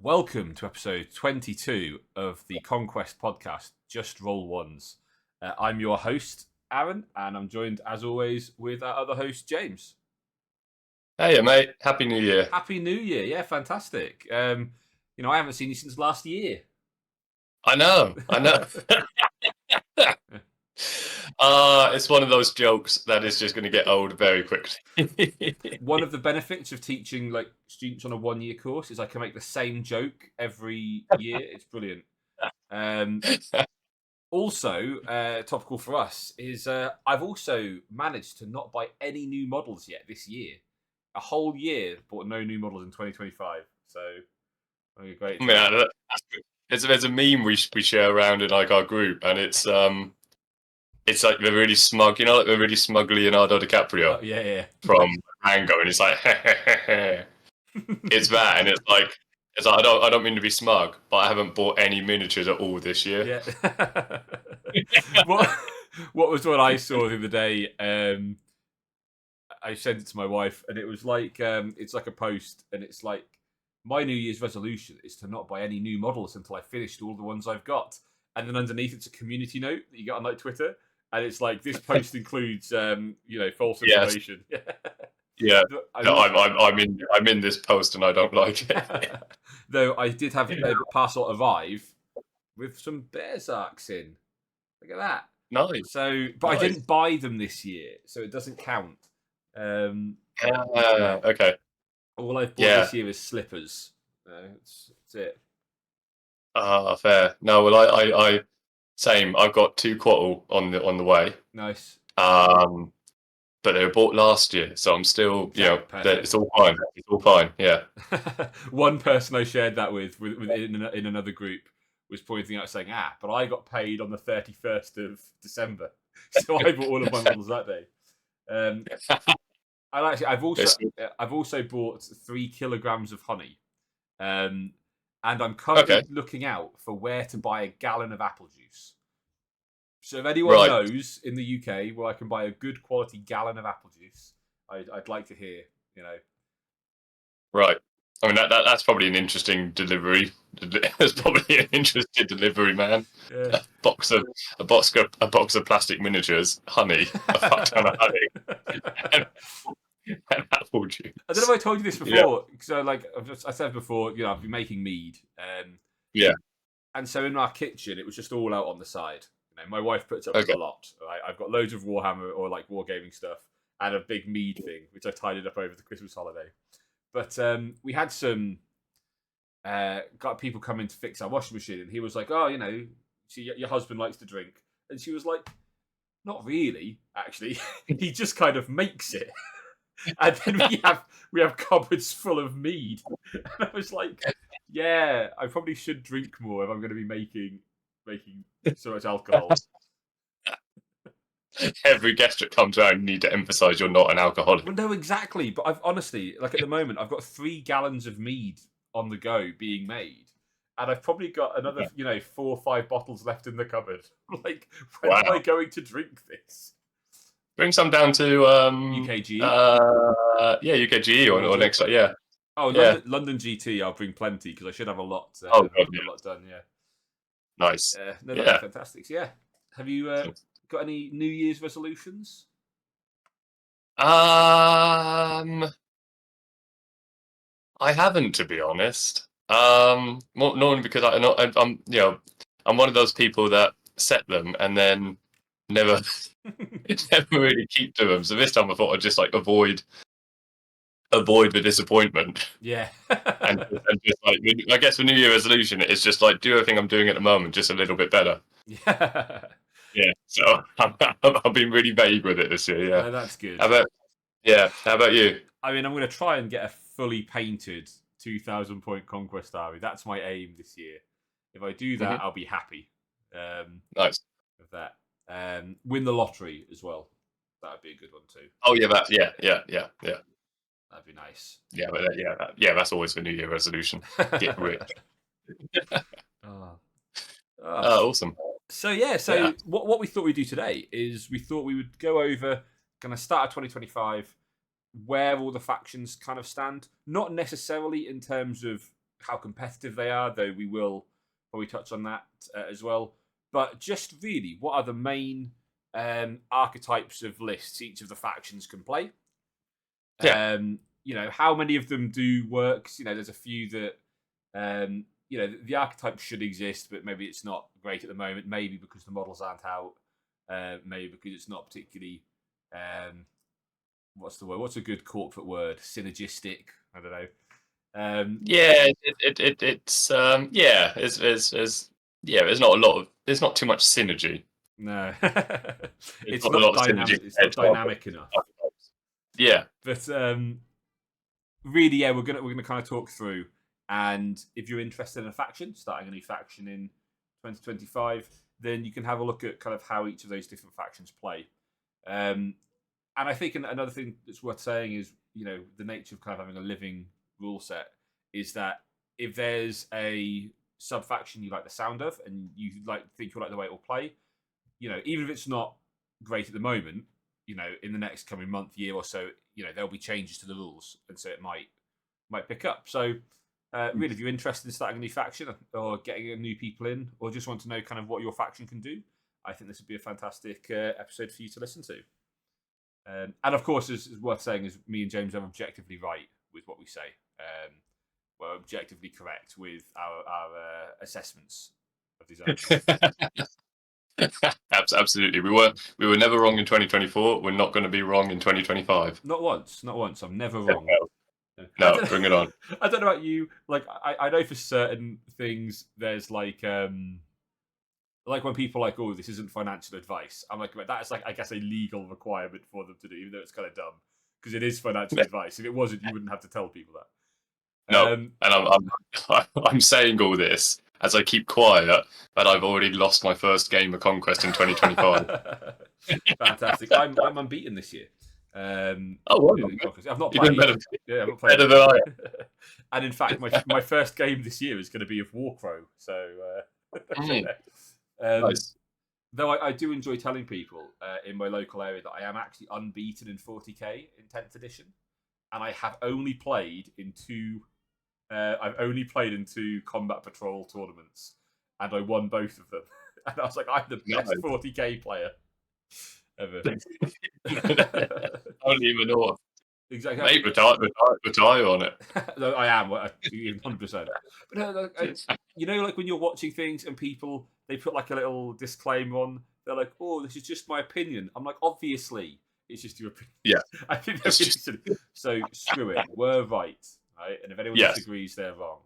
Welcome to episode 22 of the Conquest podcast, Just Roll Ones. I'm your host, Aaron, and I'm joined, as always, with our other host, James. Hey, mate. Happy New Year. Happy New Year. Yeah, fantastic. I haven't seen you since last year. I know. It's one of those jokes that is just going to get old very quickly. One of the benefits of teaching students on a 1-year course is I can make the same joke every year. It's brilliant. Also, topical for us is I've also managed to not buy any new models yet this year. A whole year bought no new models in 2025. So, great. Yeah, there's a meme we share around in our group, and it's like they're really smug, like they're really smug Leonardo DiCaprio. Oh, yeah. From Rango, and it's like it's that, and it's like I don't mean to be smug, but I haven't bought any miniatures at all this year. Yeah. What was what I saw the other day? I sent it to my wife, and it was like it's like a post, and it's like my New Year's resolution is to not buy any new models until I finished all the ones I've got. And then underneath, it's a community note that you get on Twitter, and it's like this post includes false information. Yes. Yeah, I'm in this post and I don't like it. Though I did have a parcel arrive with some Berserks in. Look at that. Nice. So, but nice. I didn't buy them this year, so it doesn't count. Okay. All I've bought this year is slippers. That's it. Fair. No, well, I same. I've got 2 Quattle on the way. Nice. But they were bought last year, so I'm still, it's all fine. It's all fine. Yeah. One person I shared that with in another group was pointing out, saying, but I got paid on the 31st of December, so I bought all of my models that day. I've also bought 3 kilograms of honey, and I'm currently looking out for where to buy a gallon of apple juice. So if anyone knows in the UK where I can buy a good quality gallon of apple juice, I'd like to hear. Right. I mean that's probably an interesting delivery. It's probably an interesting delivery, man. Yeah. A box of plastic miniatures, honey, a fuck ton of honey, and apple juice. I don't know if I told you this before. So I said before, I've been making mead. Yeah. And so in our kitchen, it was just all out on the side. My wife puts up with a lot. Right? I've got loads of Warhammer or wargaming stuff and a big mead thing, which I tidied up over the Christmas holiday. But we had some got people coming to fix our washing machine, and he was like, see, your husband likes to drink. And she was like, not really, actually. He just kind of makes it. And then we have cupboards full of mead. And I was like, yeah, I probably should drink more if I'm going to be making so much alcohol. Every guest that comes around, you need to emphasise you're not an alcoholic. Well, no, exactly. But I've honestly, at the moment, I've got 3 gallons of mead on the go being made, and I've probably got another, 4 or 5 bottles left in the cupboard. When am I going to drink this? Bring some down to UKGE. UKGE or next. Yeah. Oh, London GT. I'll bring plenty because I should have a lot. A lot done. Yeah. Nice. That's fantastic. So, yeah. Have you got any New Year's resolutions? I haven't, to be honest. Not because I'm one of those people that set them and then never really keep to them. So this time I thought I'd just avoid the disappointment. Yeah. and just I guess the New Year resolution is just do everything I'm doing at the moment just a little bit better. Yeah. Yeah. So I've been really vague with it this year. Yeah. No, that's good. How about you? I mean, I'm going to try and get a fully painted 2,000 point Conquest Army. That's my aim this year. If I do that, I'll be happy. Nice. With that. Win the lottery as well. That would be a good one too. Oh yeah, that'd be nice. Yeah, that's always the New Year resolution. Get rich. Awesome. So what we thought we'd do today is we thought we would go over kind of start of 2025, where all the factions kind of stand. Not necessarily in terms of how competitive they are, though we will probably touch on that as well. But just really, what are the main archetypes of lists each of the factions can play? Yeah. How many of them do work? There's a few that the archetype should exist, but maybe it's not great at the moment. Maybe because the models aren't out. Maybe because it's not particularly what's the word? What's a good corporate word? Synergistic. I don't know. There's not a lot of, there's not too much synergy. No, There's it's not dynamic. It's not dynamic enough. Yeah, but really, yeah, we're gonna kind of talk through. And if you're interested in a faction, starting a new faction in 2025, then you can have a look at kind of how each of those different factions play. And I think another thing that's worth saying is, the nature of kind of having a living rule set is that if there's a sub faction you like the sound of and you think you like the way it will play, even if it's not great at the moment, in the next coming month, year or so, there'll be changes to the rules, and so it might pick up. So really, if you're interested in starting a new faction or getting new people in, or just want to know kind of what your faction can do, I think this would be a fantastic episode for you to listen to. And of course, as worth saying, is me and James are objectively right with what we say. We're objectively correct with our assessments of these arguments. Absolutely. We were never wrong in 2024. We're not going to be wrong in 2025. Not once. I'm never wrong. No, bring it on. I don't know about you. Like, I know for certain things, there's like when people are like, oh, this isn't financial advice. I'm like, that is like, I guess, a legal requirement for them to do, even though it's kind of dumb because it is financial advice. If it wasn't, you wouldn't have to tell people that. No, and I'm saying all this as I keep quiet, but I've already lost my first game of Conquest in 2025. Fantastic! I'm unbeaten this year. Well, I've not played. I've not played. Better than I. And in fact, my first game this year is going to be of Warcrow. So, nice. Though I do enjoy telling people in my local area that I am actually unbeaten in 40k in 10th edition, and I have only played in two. I've only played in 2 combat patrol tournaments, and I won both of them. And I was like, I'm the best 40k player ever. Only even know. Exactly. Mate, retire on it. No, I am 100%. But like when you're watching things and people they put like a little disclaimer on, they're like, "Oh, this is just my opinion." I'm like, obviously, it's just your opinion. Yeah, I think that's just... So screw it. We're right. Right? And if anyone disagrees, they're wrong.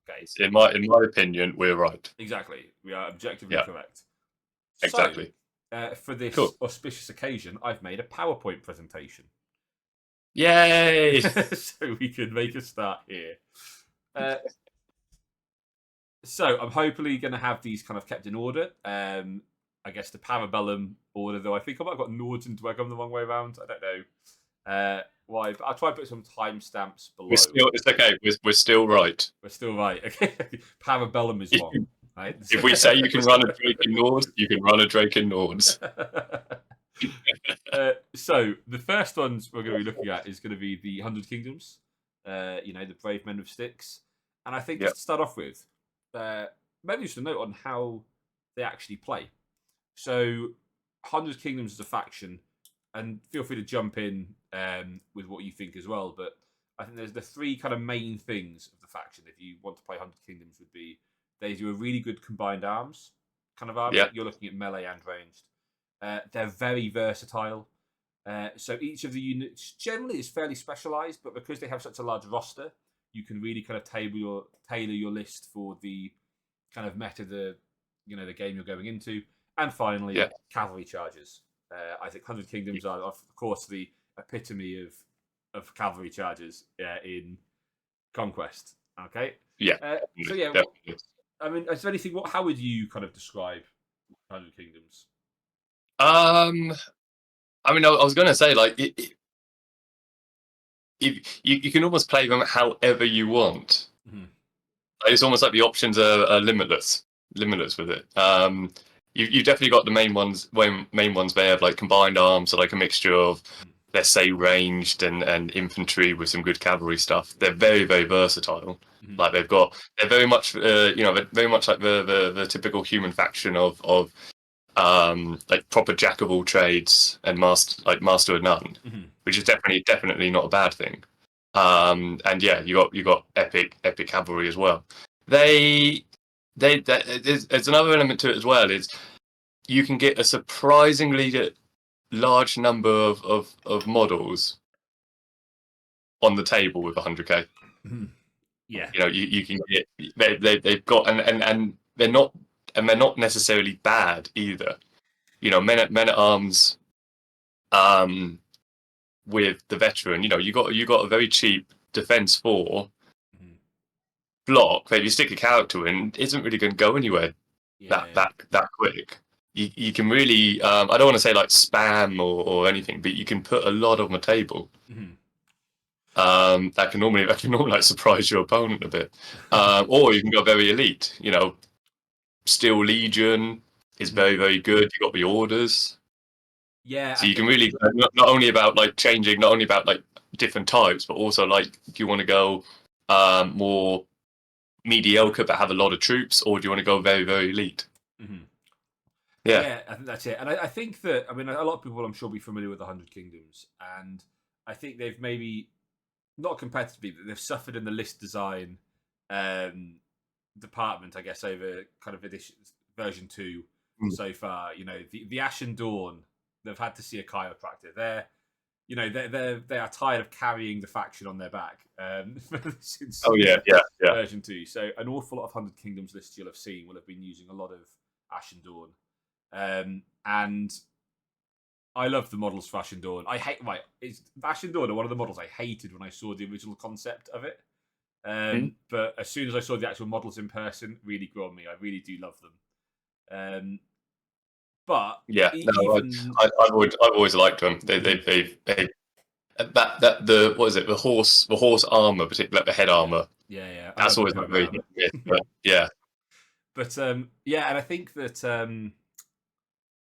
Okay. In my opinion, we're right. Exactly. We are objectively correct. Exactly. So, for this auspicious occasion, I've made a PowerPoint presentation. Yay! So we can make a start here. So I'm hopefully going to have these kind of kept in order. I guess the Parabellum order, though I think I might have got Nords and Dwegum the wrong way around. I don't know. Why? But I'll try and put some timestamps below. It's okay. We're still right. We're still right. Okay. Parabellum is wrong. Right? If we say you can run a Drake in Nords, you can run a Drake in Nords. So the first ones we're going to be looking at is going to be the 100 Kingdoms. The brave men with sticks. And I think just to start off with, maybe just a note on how they actually play. So 100 Kingdoms is a faction. And feel free to jump in with what you think as well. But I think there's the 3 kind of main things of the faction. If you want to play 100 Kingdoms, would be they do a really good combined arms kind of army. Yeah. You're looking at melee and ranged. They're very versatile. So each of the units generally is fairly specialized, but because they have such a large roster, you can really kind of tailor your list for the kind of meta the game you're going into. And finally, cavalry charges. I think 100 Kingdoms are, of course, the epitome of cavalry charges in Conquest. Okay. Yeah. So yeah, I mean, is there anything? How would you kind of describe 100 Kingdoms? I mean, I was going to say, like, you can almost play them however you want. Mm-hmm. It's almost like the options are limitless with it. You definitely got the main ones there, like combined arms, so like a mixture of, let's say, ranged and infantry with some good cavalry stuff. They're very, very versatile. Mm-hmm. Like they're very much, they're very much like the typical human faction of like proper jack of all trades and master of none, Mm-hmm. which is definitely not a bad thing. And yeah, you got epic cavalry as well. There's another element to it as well. Is you can get a surprisingly large number of models on the table with 100k. Mm-hmm. Yeah. You know, you can get they've got and they're not necessarily bad either. You know, men at arms with the veteran. You know, you got a very cheap defense 4 Mm-hmm. block that you stick a character in isn't really going to go anywhere Yeah. that quick. You can really I don't want to say like spam or anything, but you can put a lot on the table. Mm-hmm. That can normally like surprise your opponent a bit, or you can go very elite. You know, Steel Legion is very good. You got the orders, Yeah. so you can really not only about like changing, not only about like different types, but also like do you want to go more mediocre but have a lot of troops, or do you want to go very elite? Mm-hmm. Yeah. Yeah, I think that's it. And I think that, I mean, a lot of people I'm sure be familiar with the 100 Kingdoms, and I think they've maybe, not competitively, but they've suffered in the list design department, I guess, over kind of version 2 so far. You know, the Ashen Dawn, they've had to see a chiropractor. They are tired of carrying the faction on their back since Yeah. version 2. So an awful lot of 100 Kingdoms lists you'll have seen will have been using a lot of Ashen Dawn. And I love the models for Ashen Dawn. Ashen Dawn are one of the models I hated when I saw the original concept of it. But as soon as I saw the actual models in person, really grew on me. I really do love them. But Yeah, no, even I've always liked them. They that the what is it, the horse armor, particularly like the head armor. yeah, I That's love always the like very armor. but yeah. But yeah, and I think that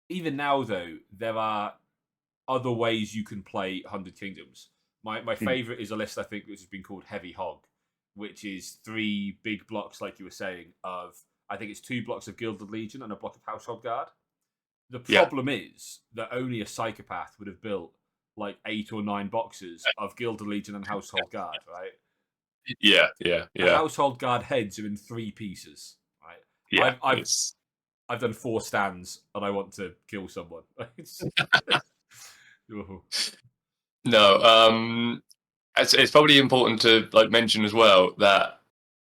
even now though there are other ways you can play 100 Kingdoms. My favorite is a list I think which has been called Heavy Hog, which is 3 big blocks, like you were saying, of I think it's 2 blocks of Gilded Legion and a block of Household Guard. The Yeah. problem is that only a psychopath would have built like 8 or 9 boxes of Gilded Legion and Household Guard, right? Yeah. The Household Guard heads are in 3 pieces, right? Yeah. I've done 4 stands and I want to kill someone. No, it's probably important to like mention as well that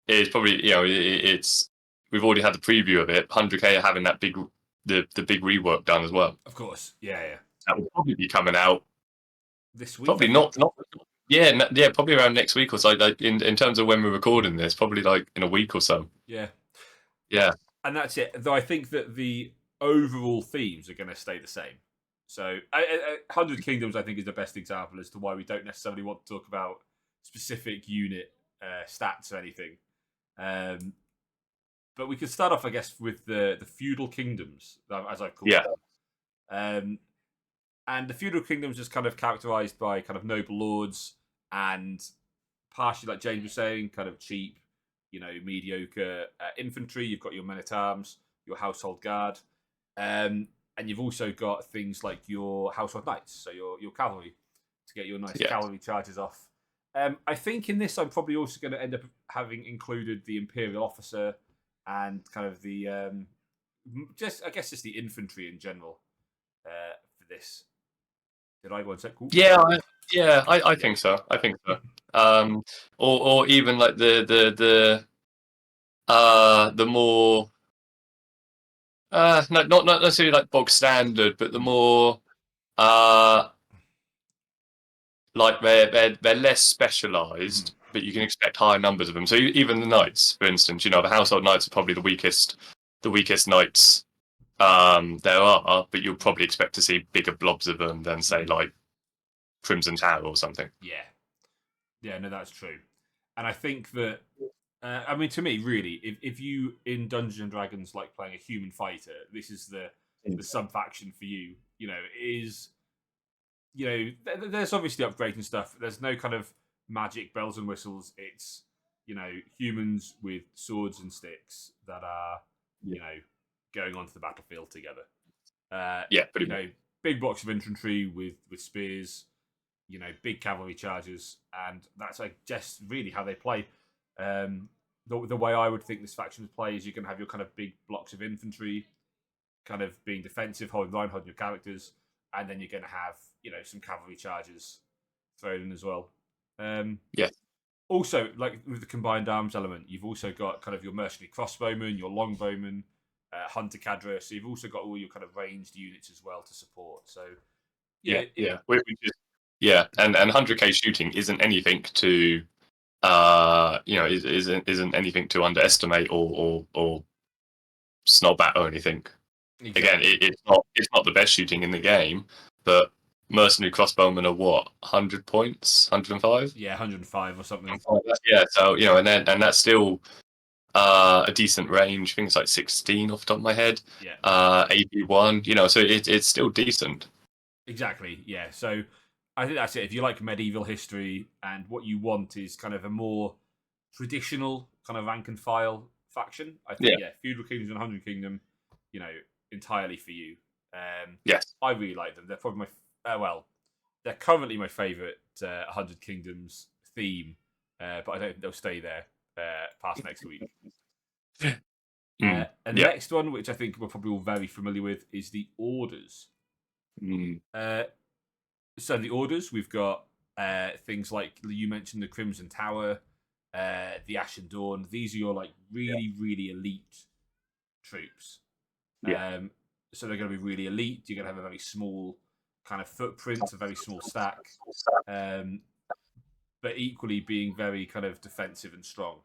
it's probably it's we've already had the preview of it. 100k are having that the big rework done as well. Of course, yeah. That will probably be coming out This week, probably not yeah, probably around next week or so. Like in terms of when we're recording this, probably like in a week or so. Yeah, Yeah. and that's it. Though I think that the overall themes are going to stay the same. So, 100 Kingdoms, I think, is the best example as to why we don't necessarily want to talk about specific unit stats or anything. But we could start off, I guess, with the feudal kingdoms, as I've called them. And the feudal kingdoms is kind of characterized by kind of noble lords and partially, like James was saying, kind of cheap, mediocre infantry. You've got your men at arms, your household guard, and you've also got things like your household knights, so your cavalry to get your nice cavalry charges off. I think in this, I'm probably also going to end up having included the imperial officer and kind of the just the infantry in general for this. Did I want to say cool? I think so. Or even like the more not necessarily like bog standard, but the more like they're less specialized, but you can expect higher numbers of them. So even the knights, for instance, the household knights are probably the weakest knights there are, but you'll probably expect to see bigger blobs of them than say like Crimson Tower or something. Yeah, no, that's true. And I think that I mean, to me, really, if you in Dungeons and Dragons like playing a human fighter, this is the sub faction for you. There's obviously upgrading stuff. There's no kind of magic bells and whistles. It's humans with swords and sticks that are, Yeah. going onto the battlefield together. Yeah, pretty much. Big blocks of infantry with spears, big cavalry charges, and that's just really how they play. The way I would think this faction would play is you can have your kind of big blocks of infantry, kind of being defensive, holding line, holding your characters, and then you're going to have some cavalry charges thrown in as well. Yeah. Also, like with the combined arms element, you've also got kind of your mercenary crossbowmen, your longbowmen, hunter cadre. So you've also got all your kind of ranged units as well to support. So Yeah. And 100k shooting isn't anything to isn't anything to underestimate or snob at or anything. Exactly. Again, it's not the best shooting in the game, but mercenary crossbowmen are what, 100 points, 105? Yeah, 105 or something. Yeah, so and that's still a decent range. I think it's like 16 off the top of my head. Yeah. AP1, so it's still decent. Exactly. Yeah. So I think that's it. If you like medieval history and what you want is kind of a more traditional kind of rank and file faction, I think Feudal Kingdom and 100 Kingdom, entirely for you. Yes, I really like them. They're probably they're currently my favourite 100 Kingdoms theme, but I don't think they'll stay there past next week. And the next one, which I think we're probably all very familiar with, is the Orders. So the Orders, we've got things like you mentioned the Crimson Tower, the Ashen Dawn. These are your like really, really elite troops. So they're going to be really elite. You're going to have a very small kind of footprint, a very small stack, but equally being very kind of defensive and strong.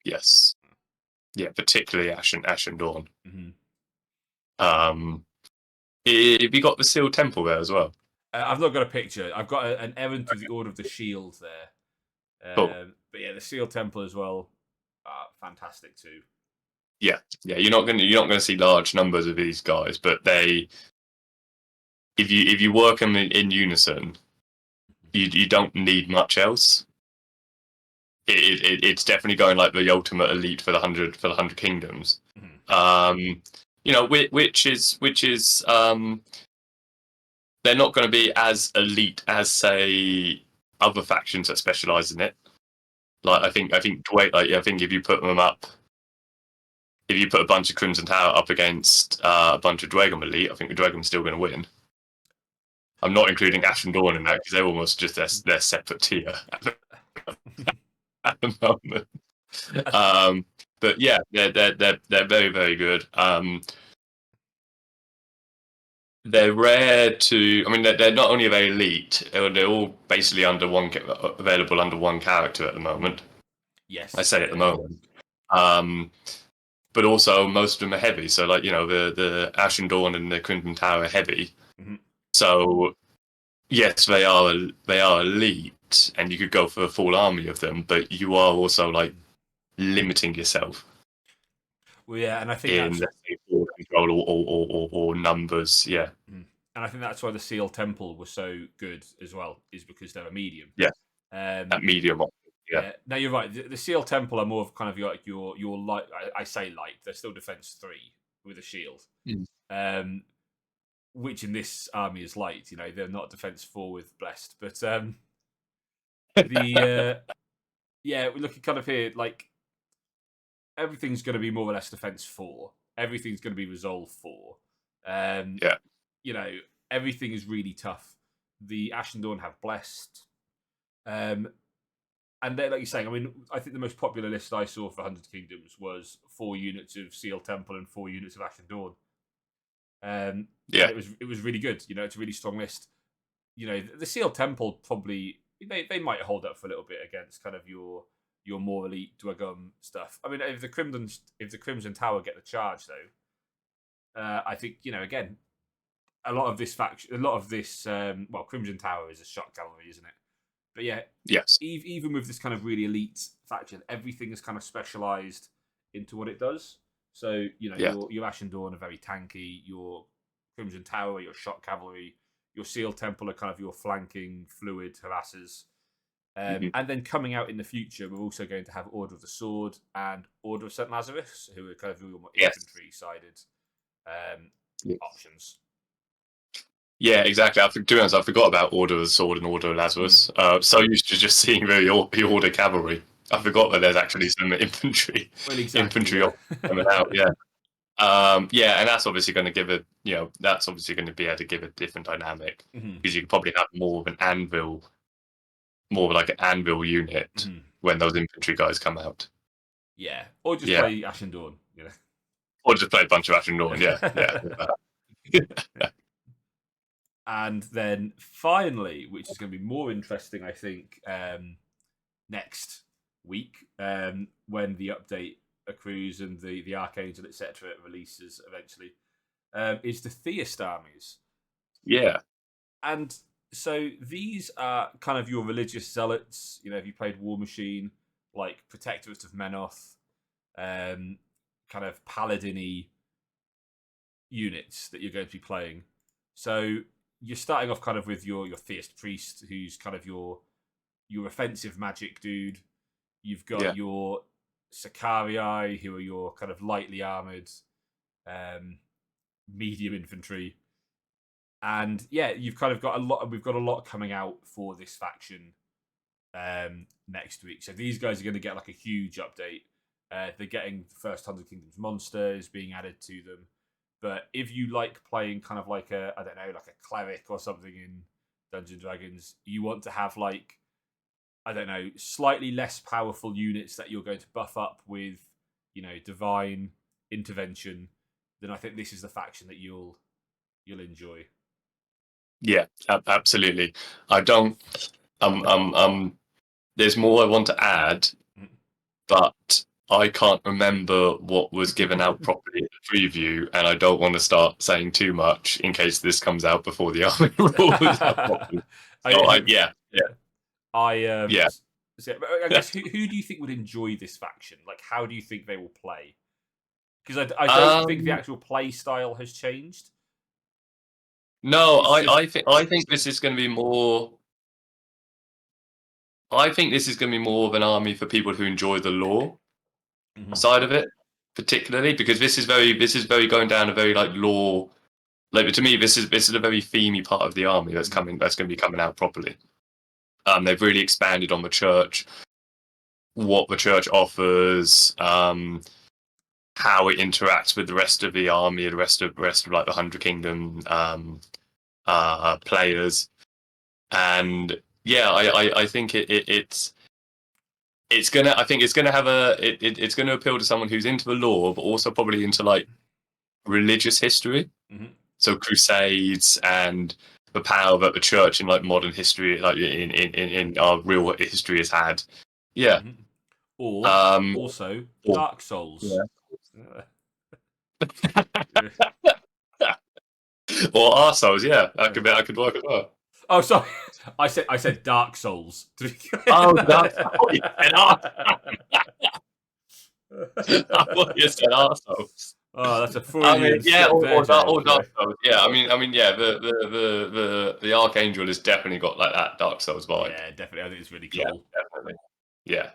Yes. Yeah, particularly Ashen Dawn. Mm-hmm. Have you got the Sealed Temple there as well? I've not got a picture. I've got an errand to the Order of the Shield there. Cool. But yeah, the Sealed Temple as well, fantastic too. Yeah. You're not gonna see large numbers of these guys, but if you work them in unison, you don't need much else. It's definitely going like the ultimate elite for the 100 kingdoms. Mm-hmm. Which is they're not going to be as elite as say other factions that specialize in it. Like I think if you put them up, if you put a bunch of Crimson Tower up against a bunch of Dwagom elite, I think the Dwagom's still going to win. I'm not including Ashen Dawn in that because they're almost just their separate tier at the moment. But yeah, they're very, very good. They're rare to. I mean, they're not only very elite; they're all basically available under one character at the moment. Yes, I say at the moment. But also most of them are heavy. So, like the Ashen Dawn and the Crimson Tower are heavy. Mm-hmm. So, yes, they are elite, and you could go for a full army of them. But you are also like limiting yourself. Well, yeah, and I think in let's say board control or numbers, yeah. And I think that's why the Seal Temple was so good as well, is because they're a medium. Yeah, that medium. Yeah. Now you're right. The Seal Temple are more of kind of your light. I say light. They're still defense 3 with a shield, which in this army is light. They're not defense 4 with blessed, but we're looking kind of here like. Everything's going to be more or less defense 4. Everything's going to be resolve 4. Everything is really tough. The Ashen Dawn have blessed. And like you're saying, I mean, I think the most popular list I saw for 100 Kingdoms was 4 units of Seal Temple and 4 units of Ashen Dawn. It was really good. It's a really strong list. The Seal Temple probably they might hold up for a little bit against kind of your more elite Dwagom stuff. I mean, if the Crimson Tower get the charge though, I think again, a lot of this Crimson Tower is a shock cavalry, isn't it? But yeah, yes. Even with this kind of really elite faction, everything is kind of specialized into what it does. So your Ashen Dawn are very tanky. Your Crimson Tower, your shock cavalry, your Seal Temple are kind of your flanking fluid harassers. And then coming out in the future, we're also going to have Order of the Sword and Order of St. Lazarus, who are kind of your more infantry-sided options. Yeah, exactly. To be honest, I forgot about Order of the Sword and Order of Lazarus. So used to just seeing the Order cavalry. I forgot that there's actually some infantry coming out. Yeah. Yeah, and that's obviously going to give a that's obviously going to be able to give a different dynamic because you could probably have more of an anvil, more of like an anvil unit when those infantry guys come out. Yeah, or just play Ashen Dawn, or just play a bunch of Ashen Dawn. Yeah. And then finally, which is going to be more interesting, I think, next week when the update accrues and the Archangel, etc., releases eventually, is the Theist armies. Yeah. And so these are kind of your religious zealots. If you played War Machine, like Protectorate of Menoth, kind of paladin-y units that you're going to be playing. So you're starting off kind of with your Theist priest, who's kind of your offensive magic dude. You've got your Sicarii, who are your kind of lightly armored, medium infantry, and you've kind of got a lot. We've got a lot coming out for this faction next week. So these guys are going to get like a huge update. They're getting the first 100 Kingdoms monsters being added to them. But if you like playing kind of like a cleric or something in Dungeons & Dragons, you want to have like, slightly less powerful units that you're going to buff up with, divine intervention, then I think this is the faction that you'll enjoy. Yeah, absolutely. I don't. There's more I want to add, but I can't remember what was given out properly in the preview, and I don't want to start saying too much in case this comes out before the army rules out properly. So I guess who do you think would enjoy this faction? Like, how do you think they will play? Because I don't think the actual play style has changed. No, I think this is going to be more. I think this is going to be more of an army for people who enjoy the lore side of it, particularly because this is very going down a very like lore. Like to me, this is a very themey part of the army that's going to be coming out properly. They've really expanded on the church, what the church offers, how it interacts with the rest of the army, the rest of like the 100 Kingdom players, and I think it's gonna it's gonna appeal to someone who's into the lore, but also probably into like religious history. So crusades and the power that the church in like modern history, like in our real history, has had. Yeah. Or also Dark Souls. Or arseholes, I could work as well. Oh, sorry. I said Dark Souls. Oh, Dark Souls. I thought you said arseholes. Oh, that's a Freudian or Dark Souls. Yeah, I mean, the Archangel has definitely got like that Dark Souls vibe. Yeah, definitely. I think it's really cool. Yeah, definitely. Yeah.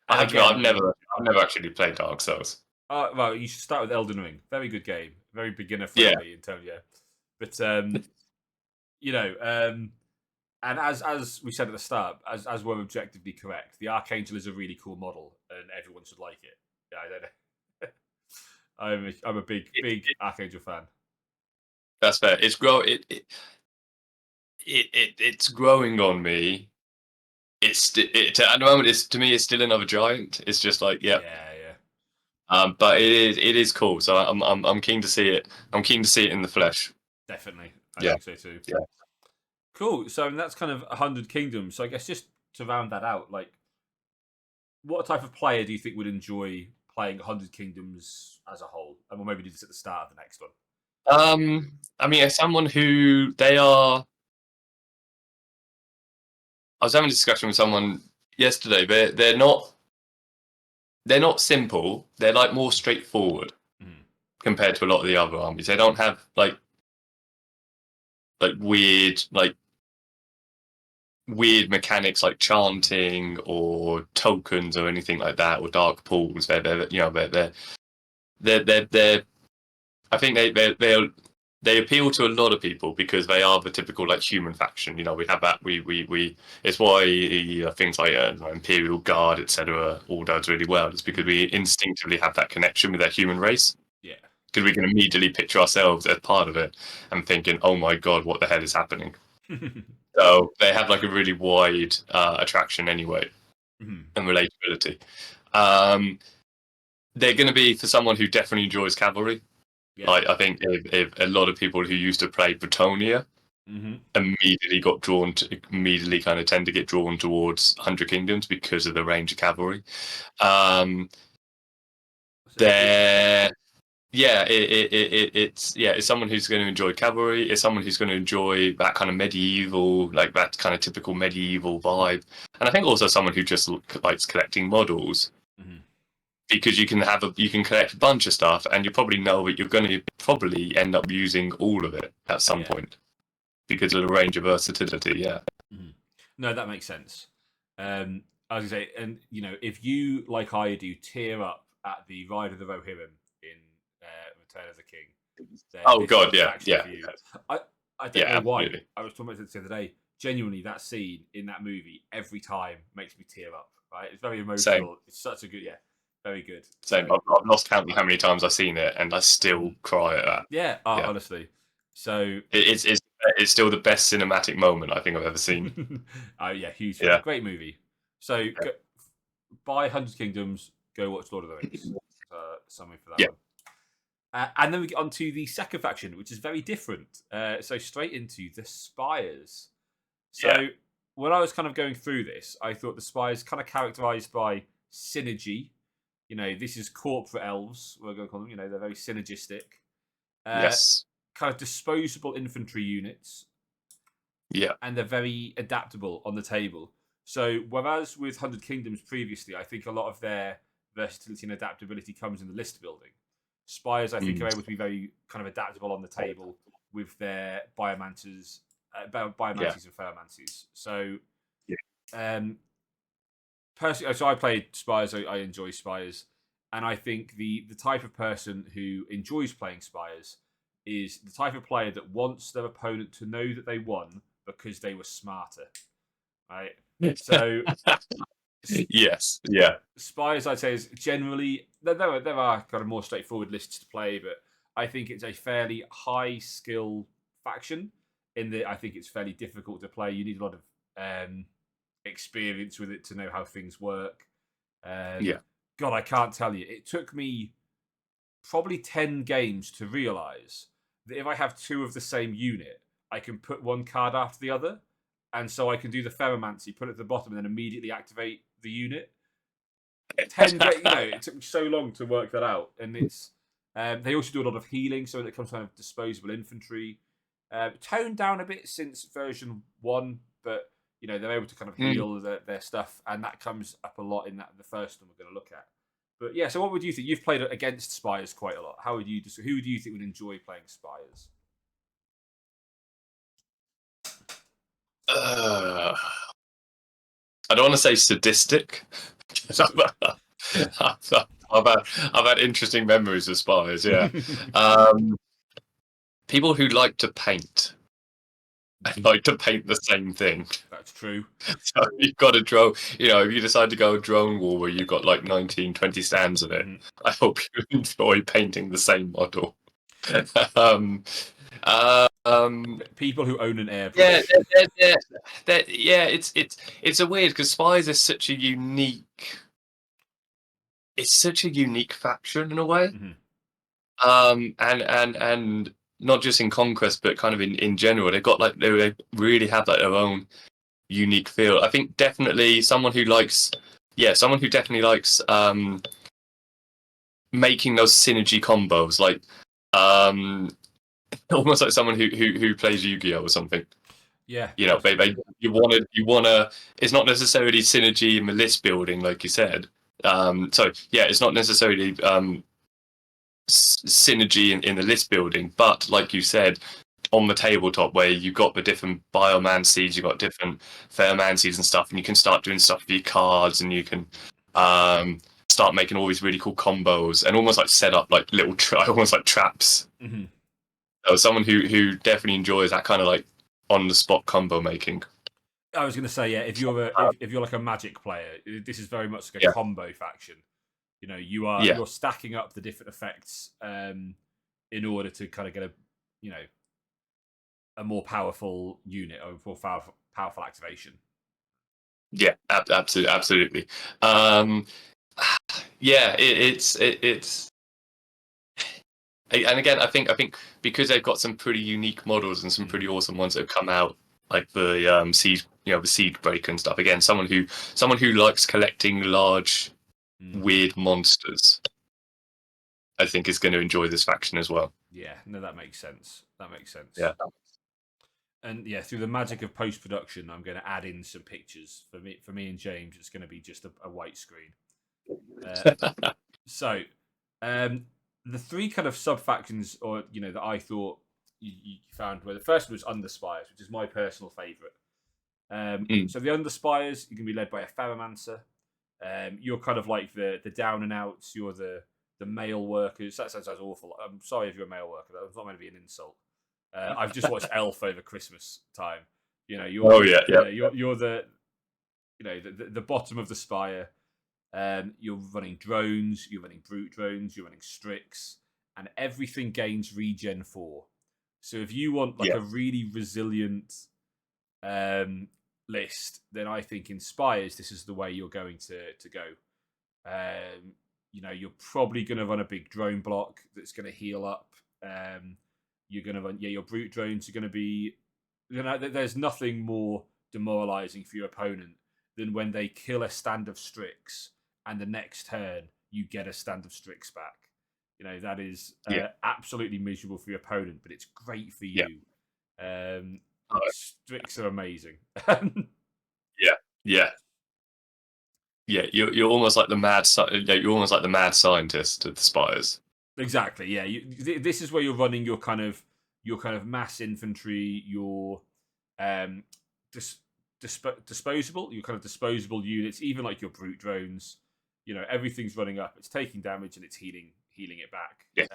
I've never actually played Dark Souls. Well, you should start with Elden Ring. Very good game. Very beginner friendly in terms, But and as we said at the start, as we're objectively correct, the Archangel is a really cool model, and everyone should like it. Yeah, I don't know. I'm a big Archangel fan. That's fair. It's it's growing on me. At the moment, to me, it's still another giant. It's just like yeah. But it is cool. So I'm keen to see it. I'm keen to see it in the flesh. Definitely, I think so too. Yeah. Cool. So that's kind of 100 Kingdoms. So I guess just to round that out, like, what type of player do you think would enjoy playing 100 Kingdoms as a whole? And we'll maybe do this at the start of the next one. I mean, as someone who I was having a discussion with someone yesterday. They're not simple. They're like more straightforward compared to a lot of the other armies. They don't have like weird weird mechanics like chanting or tokens or anything like that, or dark pools. They're I think they appeal to a lot of people because they are the typical like human faction. You know, we have that. We it's why things like Imperial Guard, etc., all does really well. It's because we instinctively have that connection with that human race. Yeah. Because we can immediately picture ourselves as part of it and thinking, "Oh my god, what the hell is happening?" So they have like a really wide attraction anyway, and relatability. They're going to be for someone who definitely enjoys cavalry. Yeah. Like I think if a lot of people who used to play Bretonia immediately kind of tend to get drawn towards 100 Kingdoms because of the range of cavalry. It's someone who's going to enjoy cavalry. It's someone who's going to enjoy that kind of medieval, like that kind of typical medieval vibe. And I think also someone who just likes collecting models. Because you can collect a bunch of stuff, and you probably know that you're going to probably end up using all of it at some point because of the range of versatility. Yeah. No, that makes sense. I was going to say, and you know, if you like I do tear up at the Ride of the Rohirrim in Return of the King. Oh God, yeah. I don't know why. Absolutely. I was talking about this the other day. Genuinely, that scene in that movie every time makes me tear up. Right? It's very emotional. Same. It's such a good, very good. Same. I've lost count of how many times I've seen it, and I still cry at that. Yeah, honestly. So it's still the best cinematic moment I think I've ever seen. Oh yeah, huge. Yeah. Great movie. So buy 100 Kingdoms. Go watch Lord of the Rings. Summary for that one. And then we get on to the second faction, which is very different. So straight into the Spies. So when I was kind of going through this, I thought the Spies kind of characterized by synergy. You know, this is corporate elves, we're going to call them. You know, they're very synergistic. Yes. Kind of disposable infantry units. Yeah. And they're very adaptable on the table. So whereas with 100 Kingdoms previously, I think a lot of their versatility and adaptability comes in the list building. Spies, I think, are able to be very kind of adaptable on the table with their biomancers and ferromancers. So, personally, so I played Spies. I enjoy Spies, and I think the type of person who enjoys playing Spies is the type of player that wants their opponent to know that they won because they were smarter, right? So, yes, yeah. Spies, I'd say, is generally there are kind of more straightforward lists to play, but I think it's a fairly high skill faction. In that, I think it's fairly difficult to play. You need a lot of experience with it to know how things work. God, I can't tell you. It took me probably 10 games to realise that if I have two of the same unit, I can put one card after the other. And so I can do the Ferromancy, put it at the bottom, and then immediately activate the unit. 10 games, it took me so long to work that out. And it's they also do a lot of healing, so when it comes to kind of disposable infantry. Toned down a bit since version 1, but they're able to kind of heal their stuff, and that comes up a lot in the first one we're going to look at. But yeah, so what would you think? You've played against Spies quite a lot. Who do you think would enjoy playing Spies? I don't want to say sadistic. I've had interesting memories of Spies. Yeah, people who like to paint. I like to paint the same thing. That's true. So you've got a drone. If you decide to go a drone war where you've got like 19, 20 stands of it, I hope you enjoy painting the same model. People who own an airbrush. It's a weird because Spies is such a unique. It's such a unique faction in a way, and not just in Conquest, but kind of in general. They've got they really have their own unique feel. I think definitely someone who definitely likes making those synergy combos, like almost like someone who plays Yu-Gi-Oh or something. Yeah, you want to. It's not necessarily synergy in the list building, like you said. It's not necessarily synergy in the list building, but like you said, on the tabletop where you've got the different bioman seeds, you've got different fairman seeds and stuff, and you can start doing stuff with your cards, and you can start making all these really cool combos and almost like set up like little almost like traps. Mm-hmm. So someone who definitely enjoys that kind of like on the spot combo making. I was going to say, yeah, if you're if you're like a Magic player, this is very much like a combo faction. You know, you're stacking up the different effects in order to kind of get a more powerful unit or more powerful activation. Yeah, absolutely. Yeah, it's and again, I think because they've got some pretty unique models and some pretty awesome ones that have come out, like the siege, the siege breaker and stuff. Again, someone who likes collecting large, weird monsters, I think is going to enjoy this faction as well. Yeah, no, that makes sense. Yeah. And yeah, through the magic of post production, I'm going to add in some pictures for me and James. It's going to be just a white screen. So, the three kind of sub factions, or that I thought you found, where the first one was Underspies, which is my personal favourite. So the Underspies, you can be led by a Ferromancer. You're kind of like the down and outs. You're the male workers. That sounds awful. I'm sorry if you're a male worker. That's not meant to be an insult. I've just watched Elf over Christmas time. You're the the bottom of the spire. You're running drones. You're running brute drones. You're running Strix, and everything gains regen 4. So if you want like a really resilient list, then I think in Spies this is the way you're going to go. You're probably going to run a big drone block that's going to heal up. You're going to run, your brute drones are going to be, there's nothing more demoralizing for your opponent than when they kill a stand of Strix and the next turn you get a stand of Strix back. That is absolutely miserable for your opponent, but it's great for you. Strix are amazing. Yeah. You're almost like the mad. You're almost like the mad scientist of the Spies. Exactly. Yeah. This is where you're running your kind of mass infantry, your disposable, your kind of disposable units, even like your brute drones. Everything's running up. It's taking damage and it's healing it back. Yes.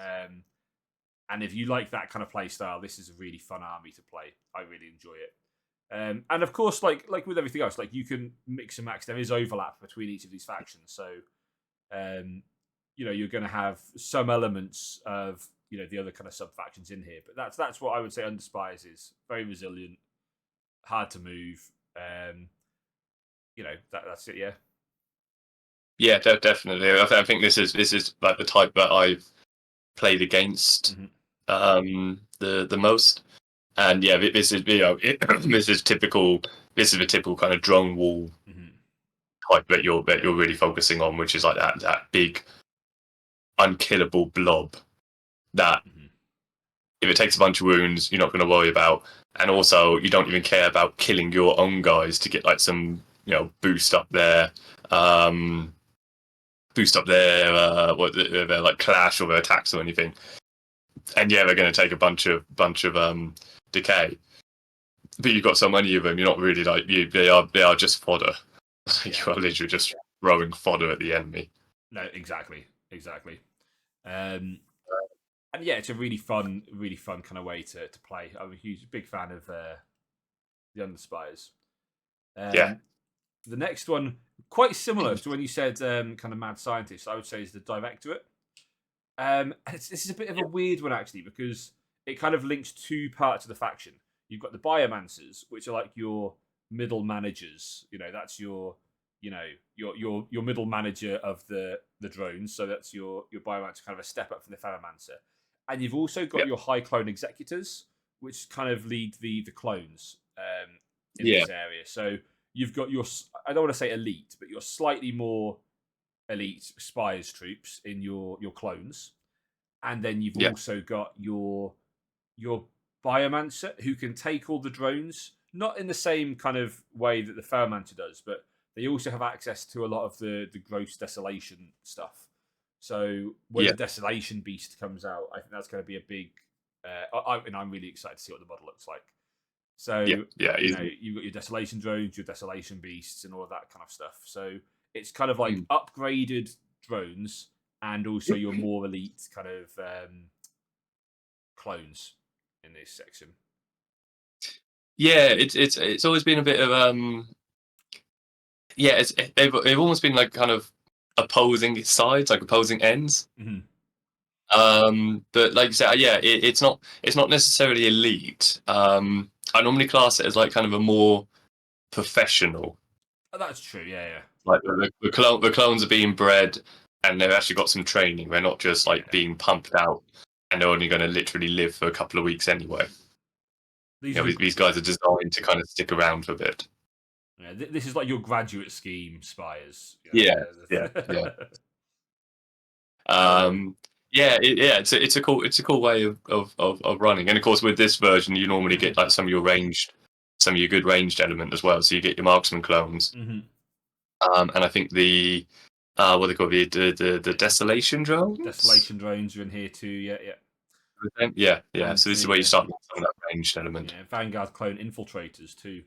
And if you like that kind of play style, this is a really fun army to play. I really enjoy it. And of course, like with everything else, like you can mix and match. There is overlap between each of these factions, so you're going to have some elements of the other kind of sub factions in here. But that's what I would say. Underspies is very resilient, hard to move. That's it. Yeah. Yeah, definitely. I think this is like the type that I've played against the most. And yeah, this is this is typical. This is a typical kind of drone wall type that you're really focusing on, which is like that big, unkillable blob that if it takes a bunch of wounds, you're not going to worry about, and also you don't even care about killing your own guys to get like some boost up their their like clash or their attacks or anything. And yeah, they're going to take a bunch of decay, but you've got so many of them, you're not really like they are just fodder. You are literally just throwing fodder at the enemy. No, exactly. And yeah, it's a really fun kind of way to play. I'm a big fan of the Underspies. The next one, quite similar to when you said kind of mad scientist, I would say is the directorate. This is a bit of a weird one actually, because it kind of links two parts of the faction. You've got the biomancers, which are like your middle managers. That's your middle manager of the drones. So that's your biomancer, kind of a step up from the ferromancer. And you've also got your high clone executors, which kind of lead the clones in this area. So you've got your, I don't want to say elite, but your slightly more elite Spies troops in your clones. And then you've also got your biomancer, who can take all the drones, not in the same kind of way that the ferromancer does, but they also have access to a lot of the gross desolation stuff. So when the desolation beast comes out, I think that's going to be a big And I'm really excited to see what the model looks like. So yeah, you know, you've got your desolation drones, your desolation beasts, and all of that kind of stuff. So it's kind of like upgraded drones, and also your more elite kind of clones in this section. Yeah, it's always been a bit of yeah, they've almost been like kind of opposing sides, like opposing ends. But like you said, yeah, it's not necessarily elite. I normally class it as like kind of a more professional. Oh, that's true. Yeah. Like the clones are being bred, and they've actually got some training. They're not just like being pumped out, and they're only going to literally live for a couple of weeks anyway. These guys are designed to kind of stick around for a bit. Yeah, this is like your graduate scheme Spies. Yeah. It's a cool way of running, and of course with this version you normally get like some of your good ranged element as well. So you get your marksman clones, and I think the what they call the desolation drones. Desolation drones are in here too. Yeah. Yeah. And so this is where you start with some of that ranged element. Yeah, Vanguard clone infiltrators too.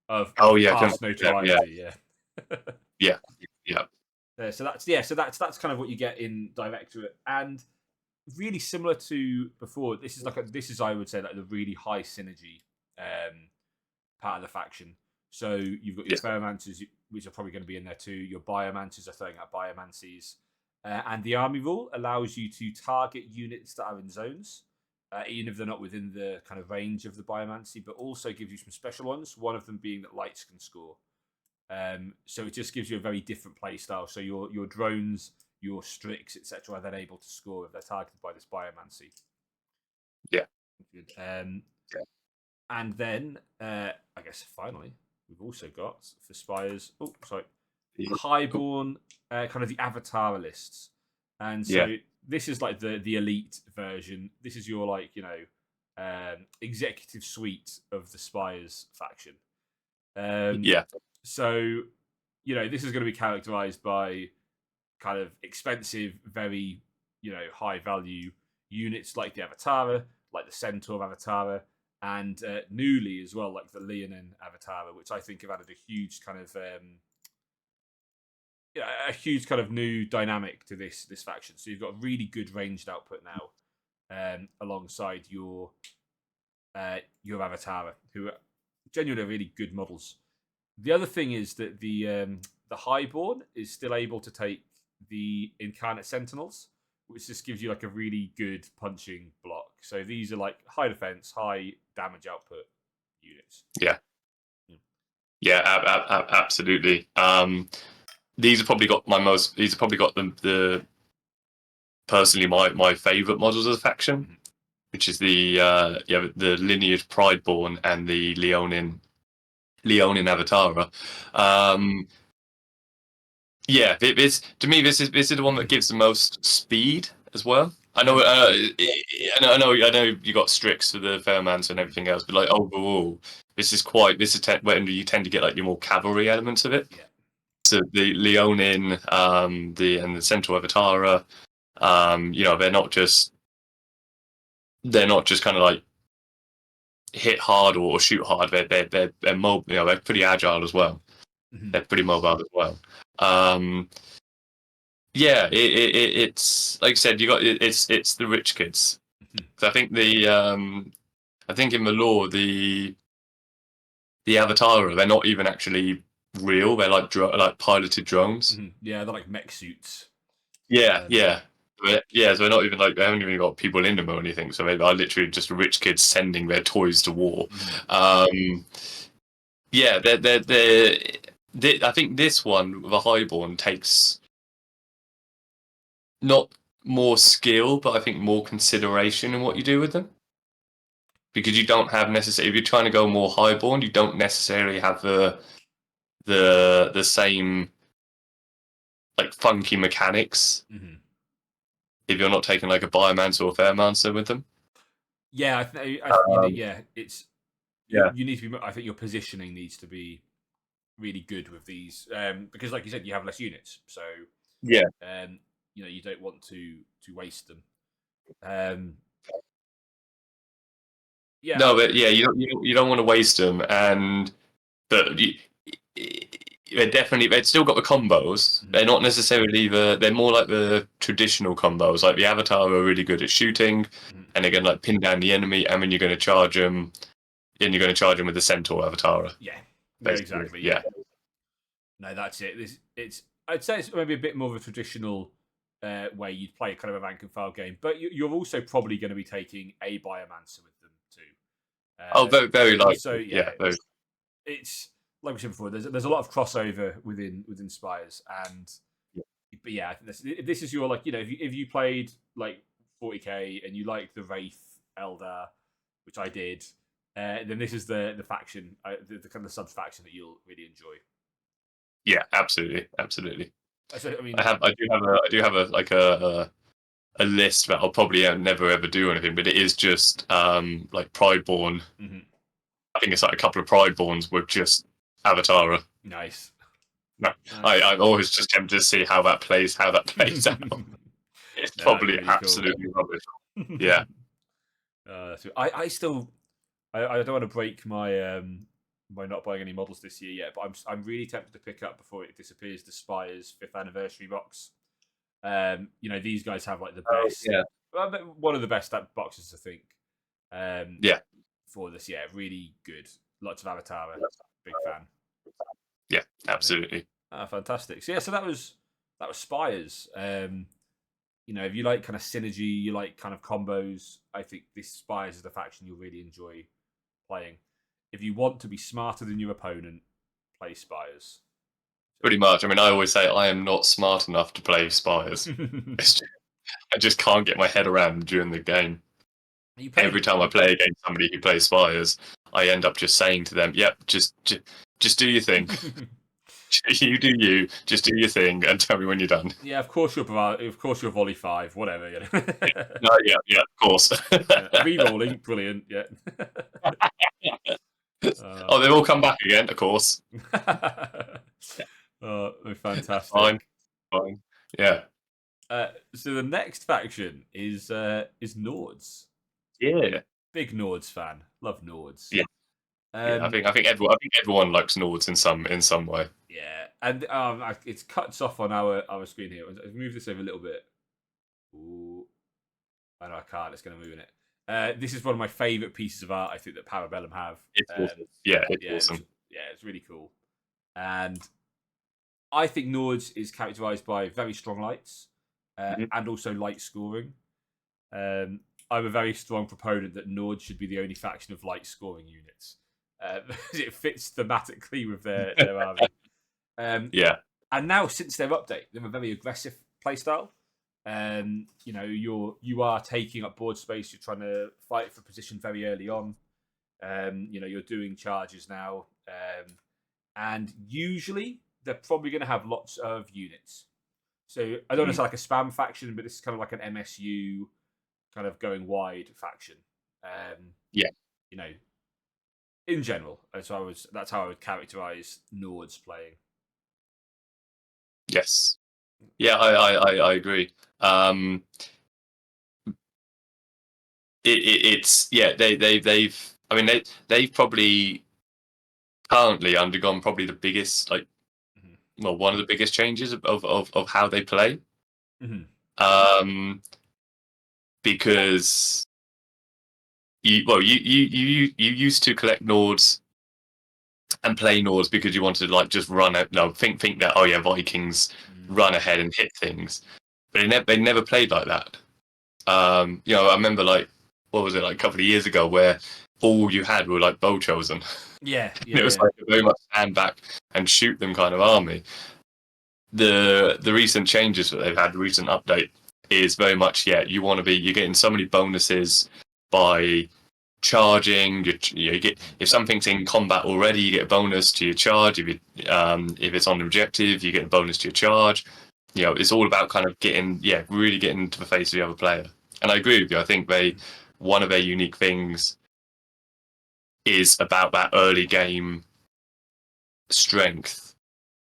Of past notoriety. Yeah. So that's kind of what you get in Directorate, and really similar to before. This is I would say like the really high synergy part of the faction. So you've got your Ferromancers, which are probably going to be in there too. Your Biomancers are throwing out Biomancies. And the army rule allows you to target units that are in zones, even if they're not within the kind of range of the Biomancy, but also gives you some special ones, one of them being that lights can score. So it just gives you a very different play style. So your drones, your Strix, etc., are then able to score if they're targeted by this Biomancy. Yeah. And then, I guess finally, we've also got for Spies. Oh, sorry. Highborn, kind of the avatar lists. And so this is like the elite version. This is your like, executive suite of the Spies faction. So, this is going to be characterized by kind of expensive, very, high value units like the Avatara, like the Centaur Avatara, and newly as well, like the Leonin Avatara, which I think have added a huge kind of new dynamic to this faction. So you've got really good ranged output now, alongside your Avatara, who are genuinely really good models. The other thing is that the Highborn is still able to take the Incarnate Sentinels, which just gives you like a really good punching block. So these are like high defense, high damage output units. Absolutely. These have probably got the personally my favorite models of the faction, which is the lineage Prideborn and the Leonin Avatara. To me this is the one that gives the most speed as well. I know you got Strix for the Fairmans and everything else, but like overall, this is when you tend to get like your more cavalry elements of it. Yeah. So the Leonin, and the Centaur Avatara, they're not just kind of like hit hard or shoot hard. They're mobile. They're pretty agile as well. They're pretty mobile as well. It's like I said, it's the rich kids. So I think I think in the lore the Avatara, they're not even actually real. They're like piloted drones. Yeah, they're like mech suits. So they're not even like, they haven't even got people in them or anything. So they are literally just rich kids sending their toys to war. I think this one, the Highborn, takes not more skill, but I think more consideration in what you do with them. Because you don't have necessarily, if you're trying to go more Highborn, you don't necessarily have the same like funky mechanics. If you're not taking like a Biomancer or Fairmancer with them. Yeah, you need to be. I think your positioning needs to be really good with these, because, like you said, you have less units, so you don't want to waste them. Yeah, No, but yeah, you don't want to waste them, and but they're definitely they've still got the combos. Mhm. They're not necessarily they're more like the traditional combos. Like the Avatar are really good at shooting, Mhm. and they're going to like pin down the enemy, and then you're going to charge them, and you're going to charge them with the Centaur Avatar. Yeah, yeah, Basically, exactly. Yeah, yeah, no, that's it. It's I'd say it's maybe a bit more of a traditional way you'd play kind of a rank and file game, but you're also probably going to be taking a Biomancer with them too. oh, very very So likely, yeah, yeah, very, it's like we said before. There's a lot of crossover within Spies, and but yeah, I think this is your like if you played like 40k and you liked the Wraith Eldar, which I did, then this is the faction, the kind of sub faction that you'll really enjoy. yeah, absolutely, absolutely. So I mean, I do have a like a list that I'll probably never ever do anything, but it is just like Prideborn. mhm, I think it's like a couple of Prideborns with just Avatara. nice. No, Nice. I'm always just tempted to see how that plays out. It's No, that'd be probably really cool. absolutely rubbish. Yeah. So I still I don't want to break my by not buying any models this year yet, but I'm really tempted to pick up before it disappears the Spies 5th anniversary box. These guys have like the Oh best, yeah. well, one of the best boxes, I think. Yeah. For this, yeah, really good. Lots of Avatar, big fan. Yeah. Absolutely. Fantastic. So yeah, so that was Spires. If you like kind of synergy, you like kind of combos, I think this Spires is the faction you'll really enjoy playing. If you want to be smarter than your opponent, play Spires. Pretty much. I mean, I always say I am not smart enough to play Spires. I just can't get my head around them during the game. you play. Every time I play against somebody who plays Spires, I end up just saying to them, "Yep, just do your thing. You do you. Just do your thing, and tell me when you're done." Yeah, of course you're volley 5, whatever. No, yeah, yeah, of course. Re-rolling, brilliant. Yeah. Oh, they've all come back again, of course. They're fantastic. Fine, fine. Yeah, So the next faction is Nords. yeah, Big Nords fan. Love Nords. yeah, yeah. Um, I think everyone likes Nords in some way. yeah, and it cuts off on our screen here. I've moved this over a little bit. Ooh, I know I can't. It's going to move in it. This is one of my favourite pieces of art I think that Parabellum have. It's awesome. Yeah, it's yeah, awesome. it's really cool. And I think Nords is characterised by very strong lights and also light scoring. I'm a very strong proponent that Nords should be the only faction of light scoring units. It fits thematically with their army. Yeah, And now since their update, they're a very aggressive playstyle. You are taking up board space. You're trying to fight for position very early on. You're doing charges now, and usually they're probably going to have lots of units. So I don't know if it's like a spam faction, but this is kind of like an MSU kind of going wide faction. yeah, You know, in general, that's how I would characterize Nords playing. yes, yeah. I agree. It's yeah. They've. I mean, they've probably currently undergone probably the biggest well, one of the biggest changes of how they play. Mm-hmm. Because you used to collect Nords and play Nords because you wanted to like just run it. No, think that oh yeah, Vikings run ahead and hit things, but they never played like that. I remember like what was it like a couple of years ago where all you had were like bow chosen. Yeah, It was like a very much stand back and shoot them kind of army. The recent changes that they've had, the recent update is very much you're getting so many bonuses by charging. You get if something's in combat already, you get a bonus to your charge. If it's on an objective, you get a bonus to your charge. It's all about kind of really getting into the face of the other player. And I agree with you. I think one of their unique things is about that early game strength.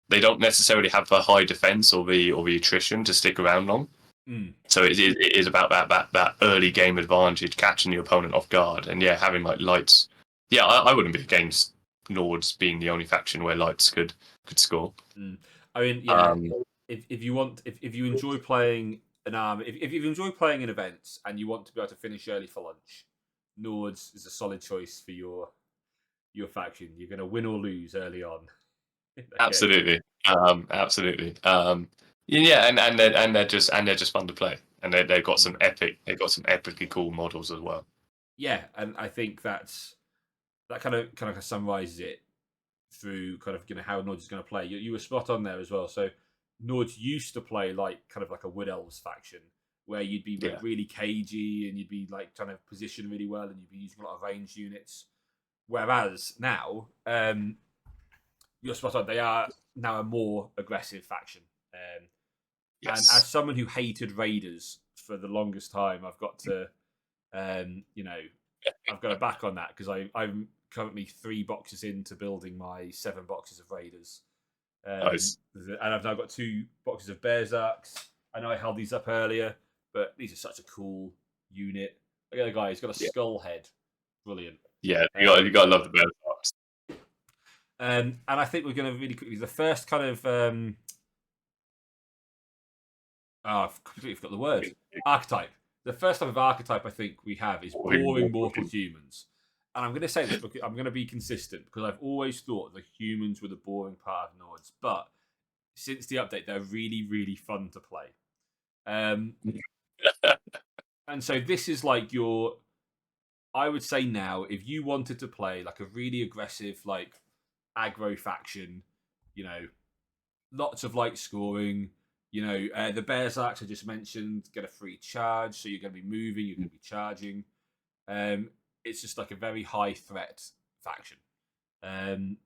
They don't necessarily have the high defense or the attrition to stick around long, So it is about that early game advantage, catching the opponent off guard, and yeah, having like lights. Yeah, I wouldn't be against Lords being the only faction where lights could score. I mean, yeah. If you enjoy playing an army, if you enjoy playing in events and you want to be able to finish early for lunch, Nords is a solid choice for your faction. You're going to win or lose early on. Absolutely, absolutely. Yeah, and they're just fun to play, and they've got some epically cool models as well. Yeah, and I think that kind of summarizes it through kind of how Nords is going to play. You were spot on there as well. So Nords used to play like a Wood Elves faction where you'd be really cagey and you'd be like trying to position really well and you'd be using a lot of ranged units. Whereas now, you're spot on. They are now a more aggressive faction. And as someone who hated raiders for the longest time, I've got to, I've got to back on that because I'm currently 3 boxes into building my 7 boxes of raiders. Nice. And I've now got 2 boxes of Berserks. I know I held these up earlier, but these are such a cool unit. Look at the guy; he's got a skull head. Brilliant. Yeah, you got to love the Berserks. And I think we're going to really quickly. The first kind of I've completely forgot the word. Archetype. The first type of archetype I think we have is boring mortal humans. And I'm going to say this because I'm going to be consistent because I've always thought the humans were the boring part of Nords, but since the update, they're really, really fun to play. And so this is like I would say now, if you wanted to play like a really aggressive, like aggro faction, lots of light scoring, the Berserks I just mentioned get a free charge, so you're going to be moving, you're going to be charging. It's just like a very high threat faction. And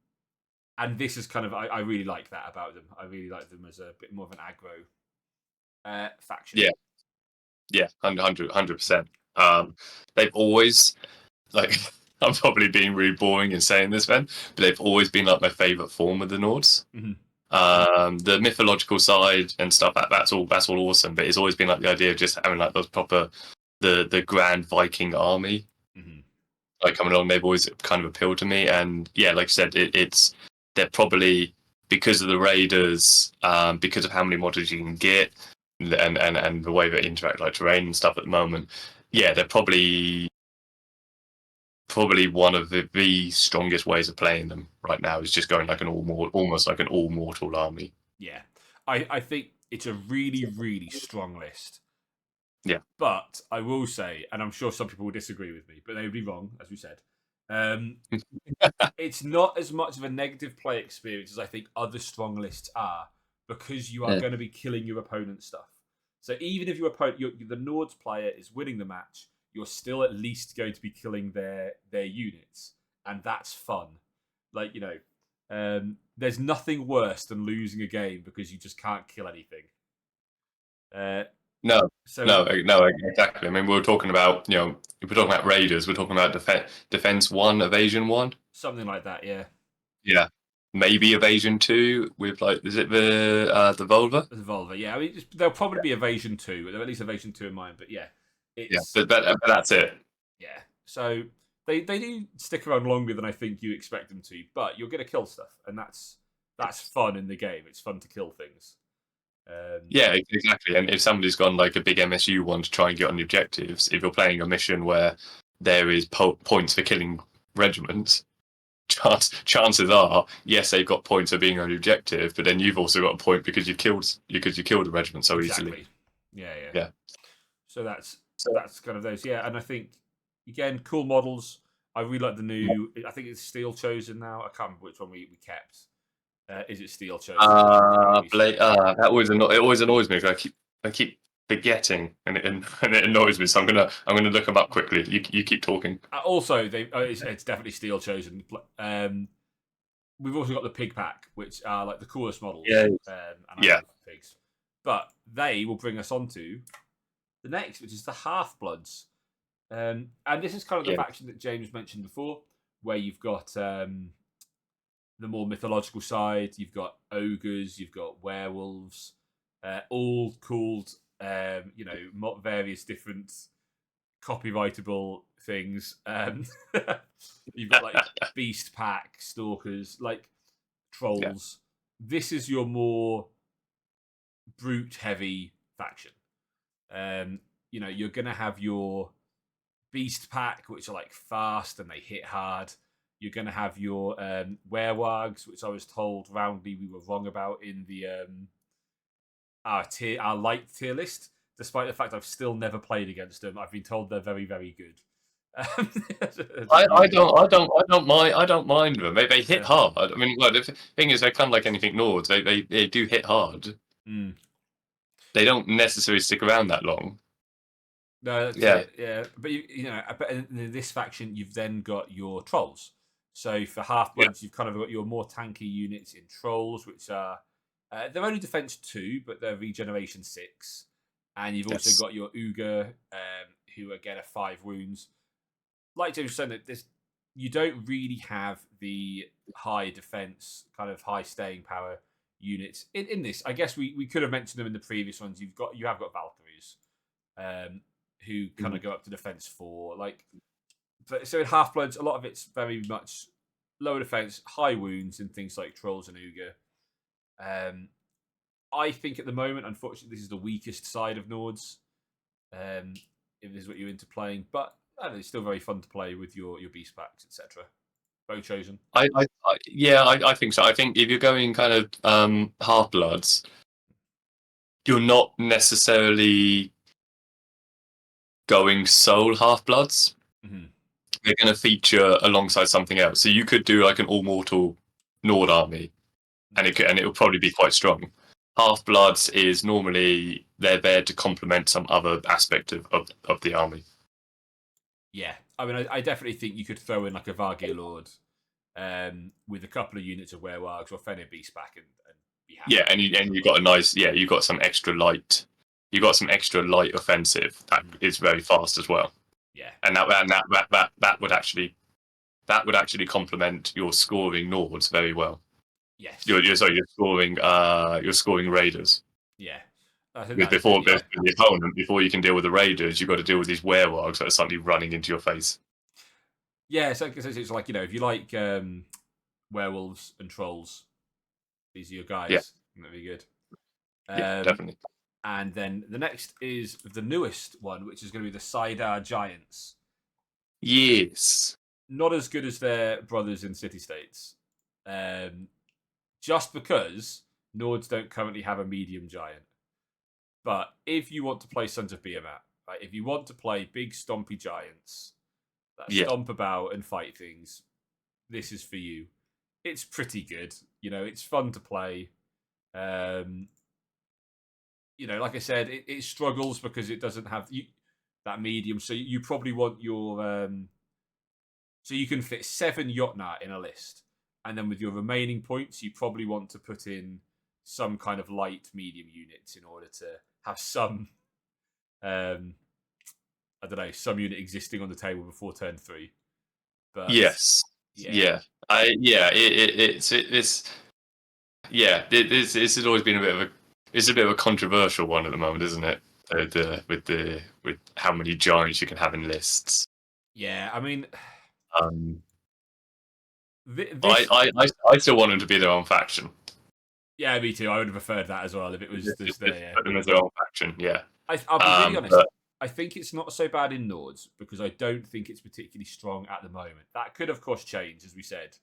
this is kind of, I really like that about them. I really like them as a bit more of an aggro faction. Yeah, 100%. They've always, like, I'm probably being really boring in saying this, Ben, but they've always been like my favourite form of the Nords. The mythological side and stuff, that's all awesome, but it's always been like the idea of just having like those proper the grand Viking army like coming along. They've always kind of appealed to me, and yeah, like I said, they're probably, because of the raiders, because of how many models you can get, and the way they interact like terrain and stuff at the moment. Yeah, they're probably one of the strongest ways of playing them right now is just going like almost like an all mortal army. Yeah, I think it's a really, really strong list. Yeah, but I will say, and I'm sure some people will disagree with me, but they would be wrong, as we said. It's not as much of a negative play experience as I think other strong lists are, because you are going to be killing your opponent's stuff. So even if your opponent, the Nords player, is winning the match, you're still at least going to be killing their units, and that's fun. Like, there's nothing worse than losing a game because you just can't kill anything. No, exactly. I mean, we were talking about, if we're talking about raiders, we're talking about defense 1, evasion 1, something like that. Yeah. Yeah, maybe evasion 2 with like, is it the Volva? The Volva, yeah. I mean, there'll probably be evasion 2. There'll at least evasion 2 in mine, but yeah, but that's it. Yeah. So they do stick around longer than I think you expect them to, but you're going to kill stuff, and that's fun in the game. It's fun to kill things. Yeah, exactly. And if somebody's gone like a big MSU one to try and get on the objectives, if you're playing a mission where there is points for killing regiments, chances are, yes, they've got points for being on the objective, but then you've also got a point because you killed the regiment so easily. Yeah. So that's kind of those. Yeah, and I think again, cool models. I really like the new. I think it's Steel Chosen now. I can't remember which one we kept. Is it Steel Chosen? That always annoys me because I keep forgetting, and it annoys me. So I'm gonna look them up quickly. You keep talking. Also, it's definitely Steel Chosen. We've also got the Pig Pack, which are like the coolest models. And I love pigs, but they will bring us on to the next, which is the Half Bloods. And this is kind of the faction that James mentioned before, where you've got the more mythological side. You've got ogres, you've got werewolves, all called various different copyrightable things. You've got like beast pack, stalkers, like trolls. This is your more brute heavy faction. You're gonna have your beast pack, which are like fast and they hit hard. You're gonna have your werewolves, which I was told roundly we were wrong about in the our light tier list, despite the fact I've still never played against them. I've been told they're very, very good. I don't mind them. They hit hard. I mean, well, the thing is, they're kind of like anything Nords. They do hit hard. Mm. They don't necessarily stick around that long. No, that's it. Yeah, but but in this faction, you've then got your trolls. So for half-bloods, you've kind of got your more tanky units in trolls, which are they're only defense 2, but they're regeneration 6, and you've also got your Uga, who again are 5 wounds. Like James was saying, that you don't really have the high defense, kind of high staying power units in this. I guess we could have mentioned them in the previous ones. You have got Valkyries, who kind of go up to defense 4. So in Half Bloods, a lot of it's very much lower defense, high wounds, and things like trolls and Uga. I think at the moment, unfortunately, this is the weakest side of Nords. If this is what you're into playing, but it's still very fun to play with your beast packs, etc. Bow chosen. I think so. I think if you're going kind of half bloods, you're not necessarily going soul half bloods. Mm-hmm. They're going to feature alongside something else. So you could do like an all mortal Nord army, and it will probably be quite strong. Half bloods is normally they're there to complement some other aspect of the army. Yeah, I mean, I definitely think you could throw in like a Vargir Lord with a couple of units of werewolves or Fenrir Beast back and be happy. Yeah, and you got a nice you got some extra light. You got some extra light offensive that is very fast as well. Yeah, and that would actually complement your scoring Nords very well. Yes, you're scoring raiders. Yeah. Before the opponent, before you can deal with the raiders, you've got to deal with these werewolves that are suddenly running into your face. Yeah, so it's like, if you like werewolves and trolls, these are your guys. Yeah. That'd be good. Yeah, definitely. And then the next is the newest one, which is going to be the Sidar Giants. Yes. Not as good as their brothers in City States. Just because Nords don't currently have a medium giant. But if you want to play Sons of Bmat, right, if you want to play big stompy giants that stomp about and fight things, this is for you. It's pretty good. It's fun to play. Like I said, it struggles because it doesn't have that medium. So you probably want your... so you can fit 7 Jotnar in a list. And then with your remaining points, you probably want to put in some kind of light medium units in order to have some, some unit existing on the table before turn 3. But yes, this has always been a bit of a controversial one at the moment, isn't it? With how many giants you can have in lists. Yeah, I mean, I still want them to be their own faction. Yeah, me too. I would have preferred that as well if it was just there. Put them as their own faction. Yeah, I'll be really honest. I think it's not so bad in Nords because I don't think it's particularly strong at the moment. That could, of course, change, as we said.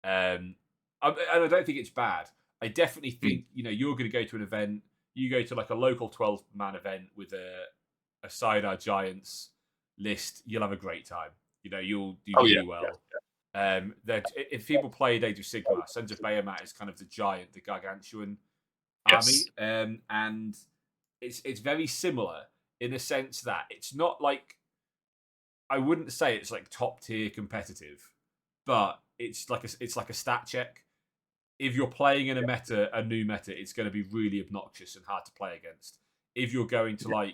And I don't think it's bad. I definitely think you're going to go to an event. You go to like a local 12-man event with a Sidar Giants list. You'll have a great time. You'll do really well. Yeah. If people play Age of Sigmar, Sons of Bmat is kind of the giant, the gargantuan army, and it's very similar in the sense that it's not like, I wouldn't say it's like top tier competitive, but it's like a stat check. If you're playing in a new meta, it's going to be really obnoxious and hard to play against. If you're going to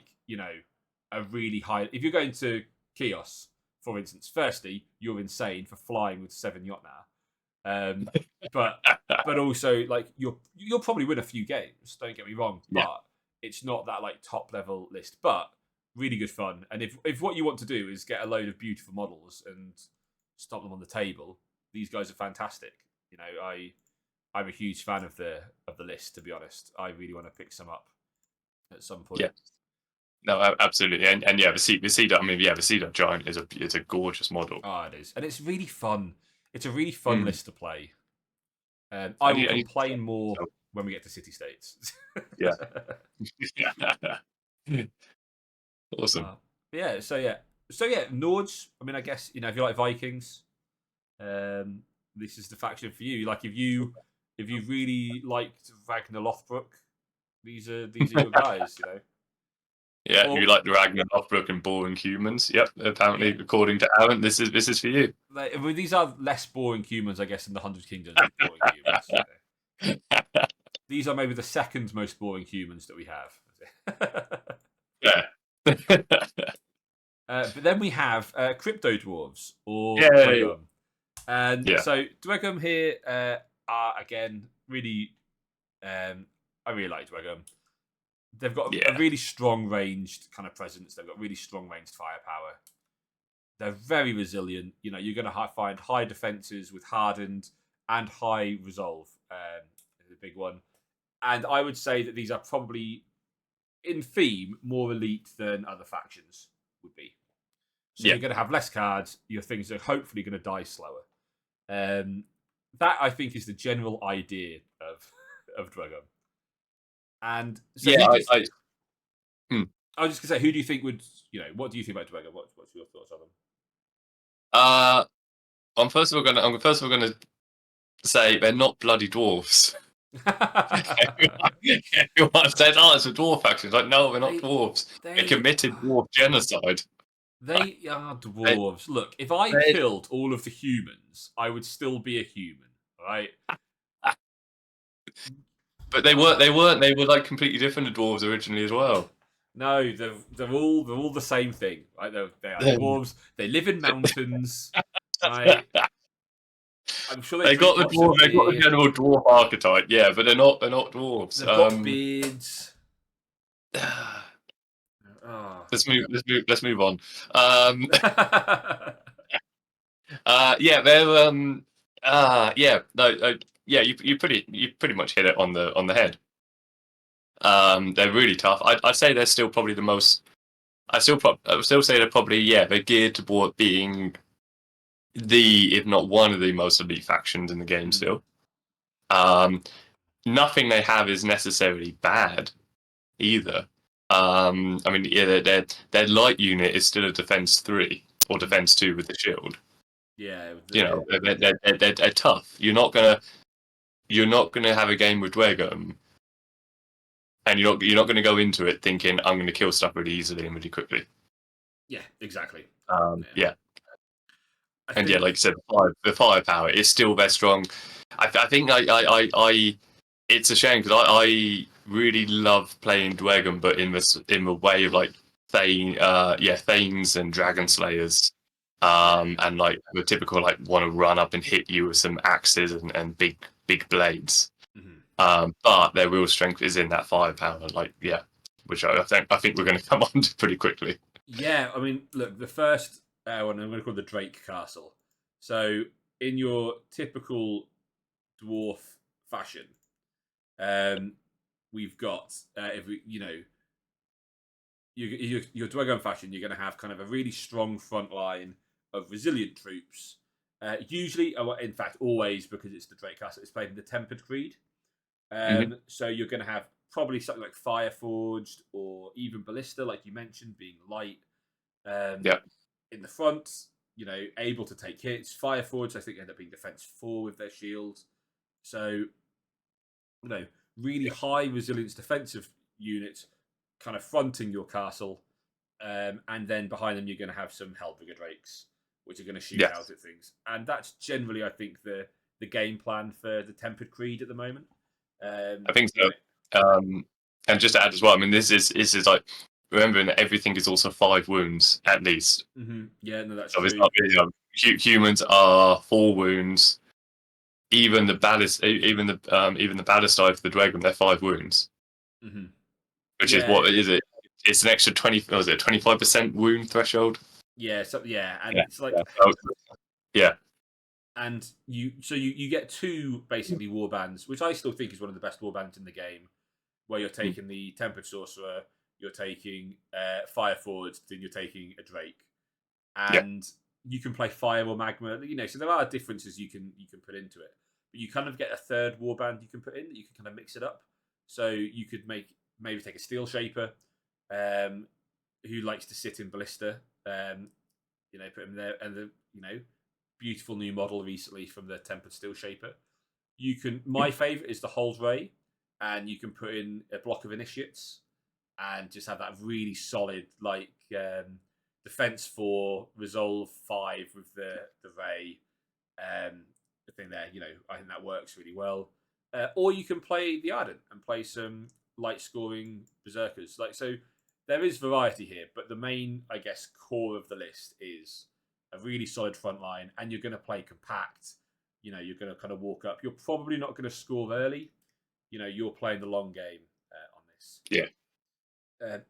a really high, if you're going to Chaos, for instance, firstly, you're insane for flying with 7 Jotnar. But also, like, you'll probably win a few games, don't get me wrong. But it's not that like top level list, but really good fun. And if what you want to do is get a load of beautiful models and stop them on the table, these guys are fantastic. You know, I'm a huge fan of the list. To be honest, I really want to pick some up at some point. Yeah. No, absolutely, and yeah, the Sea, I mean, yeah, the Sea Giant is a gorgeous model. Oh, it is, and it's really fun. It's a really fun list to play. I will complain more when we get to city states. Yeah. Awesome. So yeah, Nords. I mean, I guess if you like Vikings, this is the faction for you. Like if you really liked Ragnar Lothbrok, these are your guys. Yeah, you like the Ragnar Lothbrok and boring humans. Yep, apparently, according to Aaron, this is for you. These are less boring humans, I guess, than the 100 Kingdoms boring humans. These are maybe the second most boring humans that we have. Yeah. But then we have Crypto Dwarves, or Yay. Dwegum. And so Dwegum here are, again, really... I really like Dwegum. They've got a really strong ranged kind of presence. They've got really strong ranged firepower. They're very resilient. You're going to find high defenses with hardened and high resolve. The big one. And I would say that these are probably, in theme, more elite than other factions would be. So you're going to have less cards. Your things are hopefully going to die slower. That, I think, is the general idea of Dwegum. And so I was just going to say, who do you think would, what do you think about Dwegum? What's your thoughts on them? I'm first of all going to say they're not bloody dwarves. Everyone said, "Oh, it's a dwarf faction." It's like, no, they're not dwarves. They committed dwarf genocide. They are dwarves. Look, if I killed all of the humans, I would still be a human, right? But they weren't. They were like completely different to dwarves originally as well. No, they're all the same thing, right? They are dwarves. They live in mountains, right? I'm sure they got the dwarf. They got the general dwarf archetype, yeah, but they're not dwarves. They've got beards. Let's move on. Yeah, they're you pretty much hit it on the head. They're really tough. I'd say they're still probably the most. I would still say they're probably they're geared toward being if not one of the most elite factions in the game still. Nothing they have is necessarily bad either. I mean, their light unit is still a defense 3 or defense 2 with the shield. Yeah, they're tough. You're not gonna have a game with Dwegum, and you're not gonna go into it thinking I'm gonna kill stuff really easily and really quickly. Yeah, exactly. Yeah. And like you said, the firepower is still very strong. I think it's a shame because I really love playing Dwegum, but in the way of like Thanes and Dragon Slayers, and like the typical like want to run up and hit you with some axes and big blades. Mm-hmm. But their real strength is in that firepower, which I think we're going to come on to pretty quickly. Yeah, I mean, look, the first one I'm going to call the Drake Castle. So in your typical dwarf fashion, we've got your Dwegum fashion, you're going to have kind of a really strong front line of resilient troops. Usually, in fact, always, because it's the Drake Castle, it's played in the Tempered Creed. So you're going to have probably something like Fireforged or even Ballista, like you mentioned, being light. In the front, able to take hits. Fireforged, I think, end up being defense 4 with their shield. So, really high resilience defensive units kind of fronting your castle. And then behind them, you're going to have some Hellbringer Drakes, which are going to shoot out at things. And that's generally, I think, the game plan for the Tempered Creed at the moment. I think so. And just to add as well, I mean, this is like, remembering that everything is also 5 wounds at least. Mm-hmm. Yeah, no, that's so true. It's not really, humans are 4 wounds. Even the ballast, even the ballast for the Dwegum, they're 5 wounds. Mm-hmm. which is what is it? It's an extra 20. Was it 25% wound threshold? Yeah, so and Yeah. it's like Yeah. And you get two basically warbands, which I still think is one of the best warbands in the game, where you're taking the Tempered Sorcerer, you're taking Fire Forward, then you're taking a Drake, and you can play Fire or Magma. So there are differences you can put into it, but you kind of get a third warband you can put in that you can kind of mix it up. So you could maybe take a Steel Shaper, who likes to sit in Ballista, put him there, and beautiful new model recently from the Tempered Steel Shaper. My favourite is the Hold Ray, and you can put in a block of Initiates and just have that really solid defense 4, resolve 5 with the Ray. The thing there, I think that works really well. Or you can play the Ardent and play some light scoring berserkers. So there is variety here, but the main, I guess, core of the list is a really solid front line, and you're going to play compact. You're going to kind of walk up. You're probably not going to score early. You're playing the long game on this. Yeah.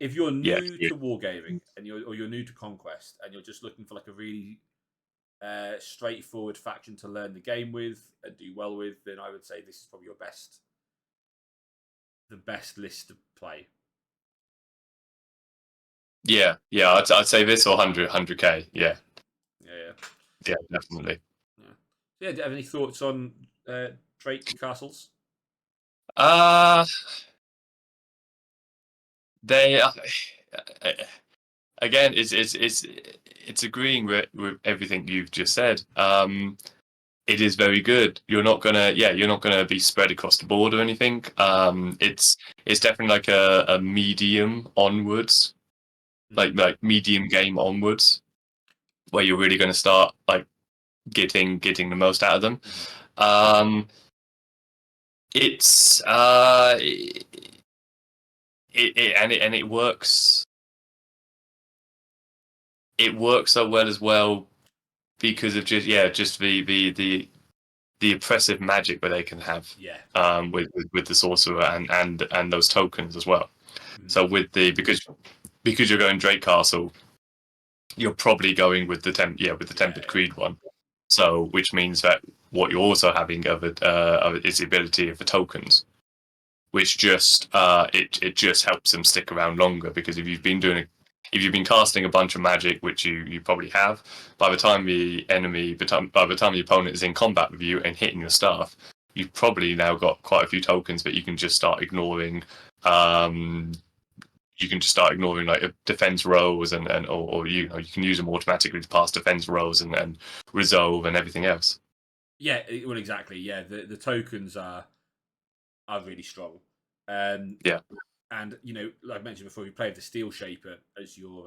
If you're new to wargaming or you're new to Conquest, and you're just looking for like a really straightforward faction to learn the game with and do well with, then I would say this is probably the best list to play. Yeah, I'd say this or 100k. Yeah, definitely. Do you have any thoughts on Drake Castles? They again, it's agreeing with everything you've just said. It is very good. You're not gonna be spread across the board or anything. It's definitely like a medium onwards, like medium game onwards, where you're really going to start like getting the most out of them. It's it works. It works so well as well because of just the oppressive magic that they can have. With the sorcerer and those tokens as well. So because you're going Drake Castle, you're probably going with the Tempered Creed one. So which means that what you're also having of it is the ability of the tokens, which just it just helps them stick around longer, because if you've been casting a bunch of magic, which you probably have, by the time the opponent is in combat with you and hitting your staff, you've probably now got quite a few tokens that you can just start ignoring. You can just start ignoring like defense rolls or you can use them automatically to pass defense rolls and resolve and everything else. Yeah, well, exactly. Yeah, the tokens are really strong. And like I mentioned before, you play the Steel Shaper as your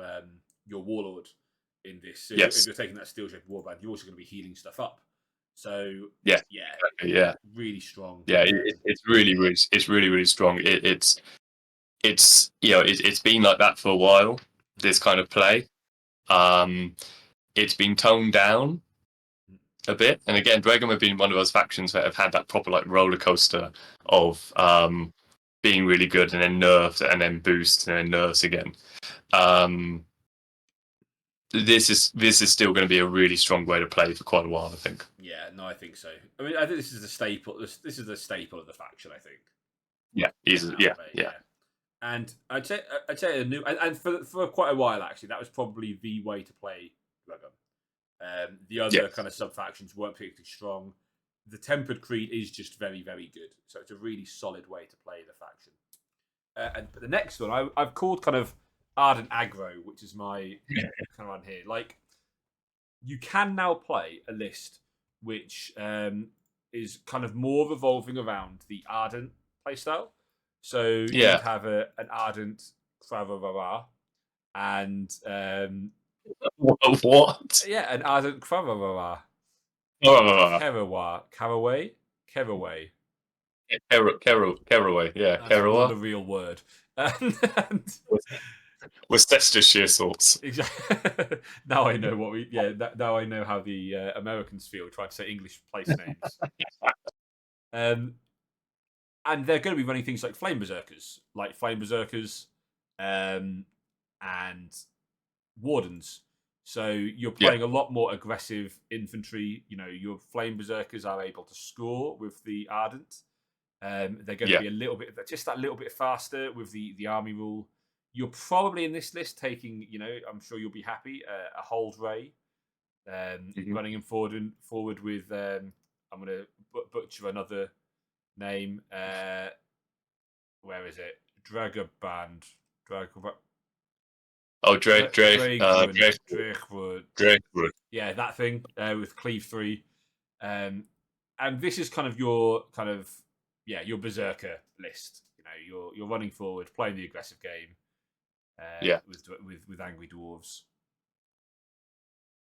warlord in this. So if you're taking that Steel Shaper warband, you're also going to be healing stuff up. So really strong. Yeah, it's really strong. It's been like that for a while. This kind of play, it's been toned down a bit. And again, Dragon have been one of those factions that have had that proper like roller coaster of being really good and then nerfed and then boost and then nerfs again. This is still going to be a really strong way to play for quite a while, I think. Yeah, no, I think so. I mean, I think this is the staple. This is the staple of the faction, I think. Yeah, easily. Yeah. And I'd say a new and for quite a while actually, that was probably the way to play Dragon. The other kind of sub factions weren't particularly strong. The Tempered Creed is just very, very good. So it's a really solid way to play the faction. And the next one I've called kind of Ardent Aggro, which is my kind of one here. Like, you can now play a list which is kind of more revolving around the Ardent playstyle. So you have an Ardent Kravara and what? Yeah, an Ardent Kravara. Caraway. Caraway, yeah, Not a real word. Worcestershire sauce. Exactly. Now I know now I know how the Americans feel trying to say English place names. And they're going to be running things like Flame Berserkers, and wardens. So you're playing a lot more aggressive infantry. You know, your flame berserkers are able to score with the ardent. They're going to be a little bit, just that little bit faster with the army rule. You're probably in this list taking, you know, I'm sure you'll be happy, a hold ray, running him forward with. I'm going to butcher another name. Where is it? Dragoband. Oh, Drakewood. Yeah, that thing with cleave 3. And this is kind of your your berserker list. You know, you're running forward, playing the aggressive game. With angry dwarves.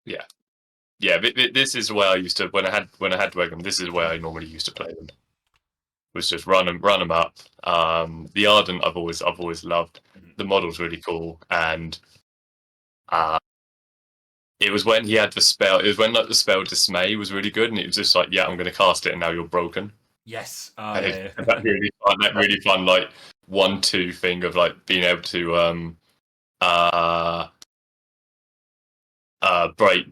Yeah. This is where I used to when I had Dwagom. This is where I normally used to play them. Was just run them up. The Ardent I've always loved. The model's really cool, and it was when he had the spell. It was when like the spell Dismay was really good, and it was just like, I'm going to cast it, and now you're broken. Yes, that really fun like 1-2 thing of like being able to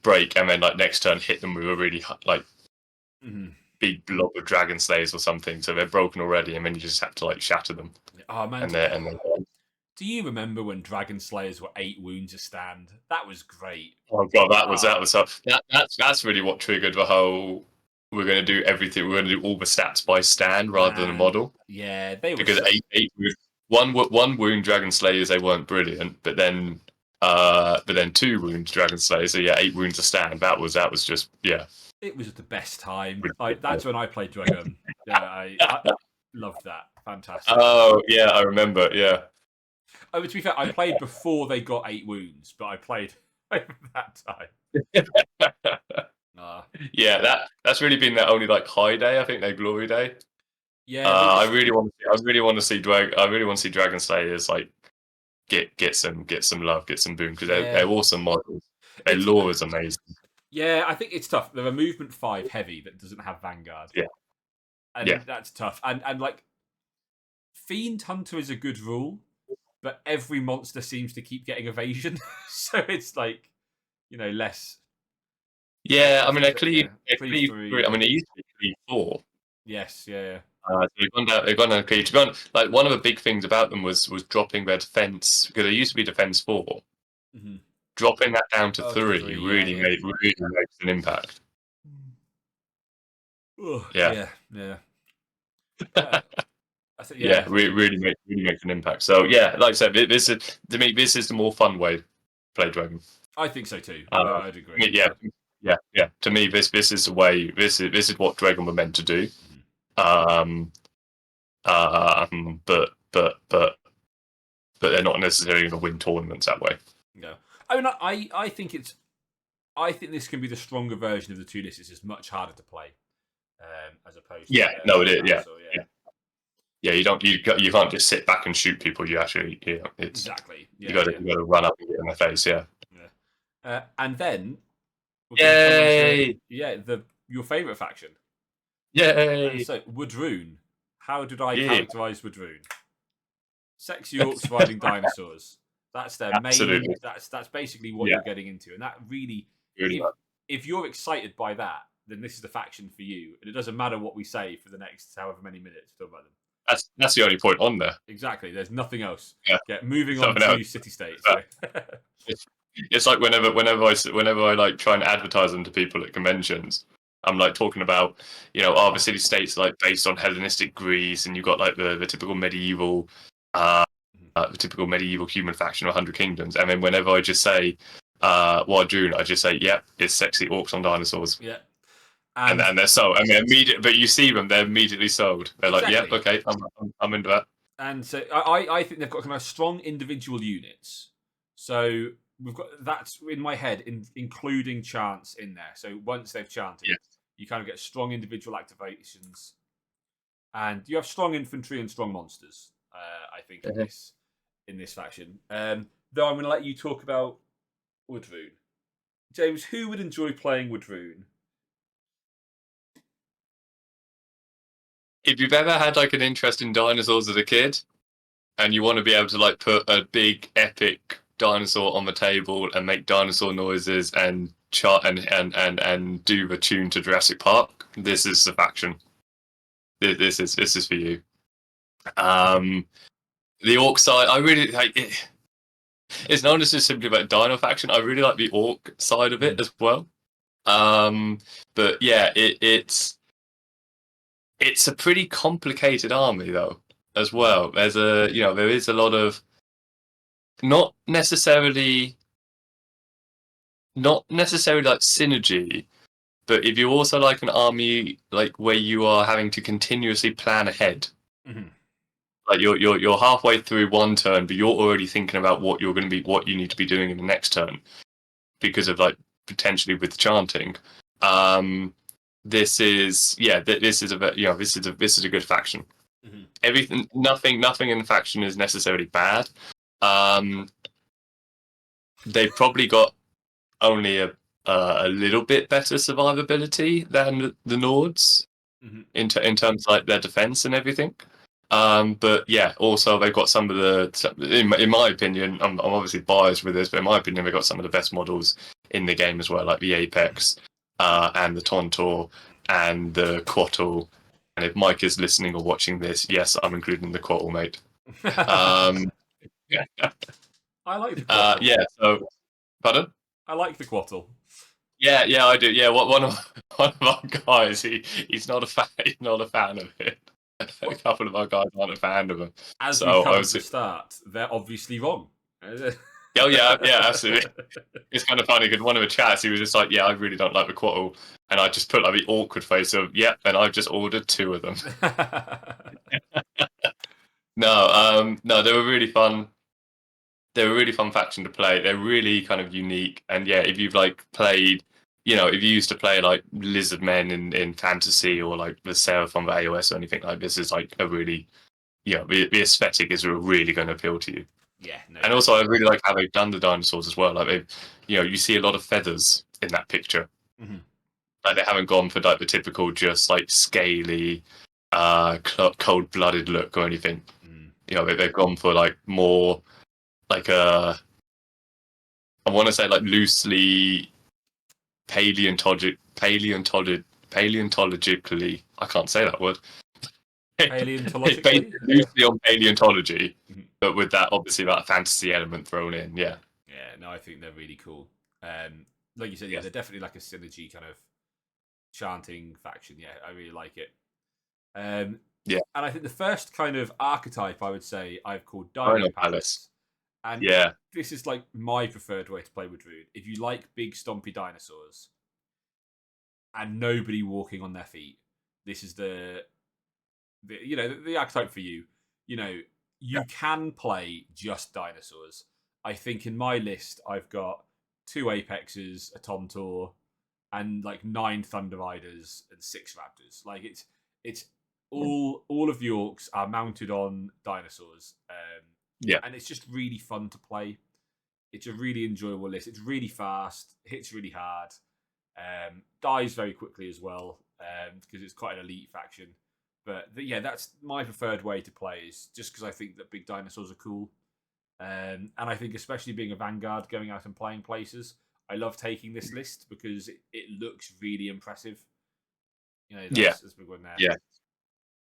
break, and then like next turn hit them with a really like big blob of dragon slayers or something, so they're broken already, and then you just have to like shatter them. Oh man, and they're do you remember when dragon slayers were 8 wounds a stand? That was great. Oh god, that was tough. That's really what triggered the whole. We're going to do everything. We're going to do all the stats by stand rather than a model. Yeah, they were because one wound dragon slayers, they weren't brilliant, but then 2 wound dragon slayers, so 8 wounds a stand. That was just It was the best time. That's when I played Dragon. I loved that. Fantastic. Oh yeah, I remember. Yeah. Oh, to be fair, I played before they got 8 wounds, but I played that time. Yeah, that's really been their only like high day. I think their glory day. Yeah, I really want to see Dragon Slayers like get some love, get some boom, because they're awesome models. Their lore is amazing. Yeah, I think it's tough. They're a movement 5 heavy that doesn't have Vanguard. Yeah, and that's tough. And like Fiend Hunter is a good rule, but every monster seems to keep getting evasion, so it's like, you know, less. Yeah, I mean, they cleave 3. I mean, it used to be cleave 4. Yes, yeah. So they've gone down cleave. Like one of the big things about them was dropping their defense, because they used to be defense 4. Mm-hmm. Dropping that down to 3 really makes an impact. Yeah. I think, really makes an impact. So like I said, this is, to me, this is the more fun way to play Dragon. I think so too. I'd agree. Yeah. To me, this is the way. This is what Dragon were meant to do. But they're not necessarily going to win tournaments that way. No, I mean, I think it's. I think this can be the stronger version of the 2 lists. It's just much harder to play, as opposed. Yeah, no, it is. Yeah, you can't just sit back and shoot people. You actually, it's exactly. You got to run up and get in their face. Yeah. And then. Yay! Your favourite faction. Yay! So Woodrune. How did I characterise Woodrune? Sexy orcs riding dinosaurs. That's their main. Absolutely. That's basically what you're getting into, and that really if you're excited by that, then this is the faction for you, and it doesn't matter what we say for the next however many minutes to talk about them. That's the only point on there. Exactly. There's nothing else. Yeah. Moving on to city states. It's like whenever I like try and advertise them to people at conventions, I'm like talking about, the city states like based on Hellenistic Greece, and you've got like the typical medieval human faction of 100 Kingdoms, and then whenever I just say June, I just say, it's sexy orcs on dinosaurs. Yeah. And they're sold. I mean, but you see them, they're immediately sold. They're like, okay, I'm into that. And so I think they've got kind of strong individual units. So we've got that's in my head, including chants in there. So once they've chanted, you kind of get strong individual activations, and you have strong infantry and strong monsters. I think in this faction. Though I'm going to let you talk about Woodrune. James, who would enjoy playing Woodrune? If you've ever had like an interest in dinosaurs as a kid, and you want to be able to like put a big epic dinosaur on the table and make dinosaur noises and chart and do the tune to Jurassic Park, this is the faction. This is for you. The orc side, I really like it. It's not just simply about dino faction. I really like the orc side of it as well. But yeah, it's a pretty complicated army though as well. There's there is a lot of not necessarily like synergy, but if you also like an army like where you are having to continuously plan ahead. Mm-hmm. Like you're halfway through one turn, but you're already thinking about what you need to be doing in the next turn because of like potentially with chanting. This is a good faction. Mm-hmm. Nothing in the faction is necessarily bad. They've probably got only a little bit better survivability than the Nords in terms of like their defense and everything. But yeah, also they've got some of in my opinion, I'm obviously biased with this, but in my opinion, they've got some of the best models in the game as well, like the Apex, and the Tontor, and the Quattle. And if Mike is listening or watching this, yes, I'm including the Quattle, mate. Yeah. I like the Quattle. Yeah, so, pardon? I like the Quattle. Yeah, I do. Yeah, one of our guys, he's not a fan. He's not a fan of it. A couple of our guys aren't a fan of him. As we covered at the start, they're obviously wrong. Oh yeah, absolutely. It's kind of funny because one of the chats, he was just like, "Yeah, I really don't like the Quattle," and I just put like the awkward face of, "Yeah," and I've just ordered 2 of them. No, they were really fun. They're a really fun faction to play. They're really kind of unique, and yeah, if you've like played, if you used to play like lizard men in fantasy or like the Seraph on the AOS or anything like this, is like a really, the aesthetic is really going to appeal to you. Yeah, no, and also I really like how they've done the dinosaurs as well. Like they've, you see a lot of feathers in that picture. Mm-hmm. Like they haven't gone for like the typical just like scaly, cold-blooded look or anything. They've gone for like more like I want to say like loosely paleontologically. I can't say that word. Paleontologically? Loosely on paleontology, but with that obviously that fantasy element thrown in. Yeah. Yeah, no, I think they're really cool. Like you said, yeah, they're definitely like a synergy kind of chanting faction. Yeah, I really like it. Yeah. And I think the first kind of archetype I would say I've called Dino Palace. And yeah, this is like my preferred way to play with Druid. If you like big stompy dinosaurs and nobody walking on their feet, this is the archetype for you. You can play just dinosaurs. I think in my list I've got 2 Apexes, a Tontor, and like 9 Thunder Riders and 6 Raptors. Like it's all of the orcs are mounted on dinosaurs. And it's just really fun to play. It's a really enjoyable list. It's really fast, hits really hard, dies very quickly as well, because it's quite an elite faction. But yeah, that's my preferred way to play, is just because I think that big dinosaurs are cool. And I think especially being a Vanguard, going out and playing places, I love taking this list because it looks really impressive. That's a big one there. Yeah.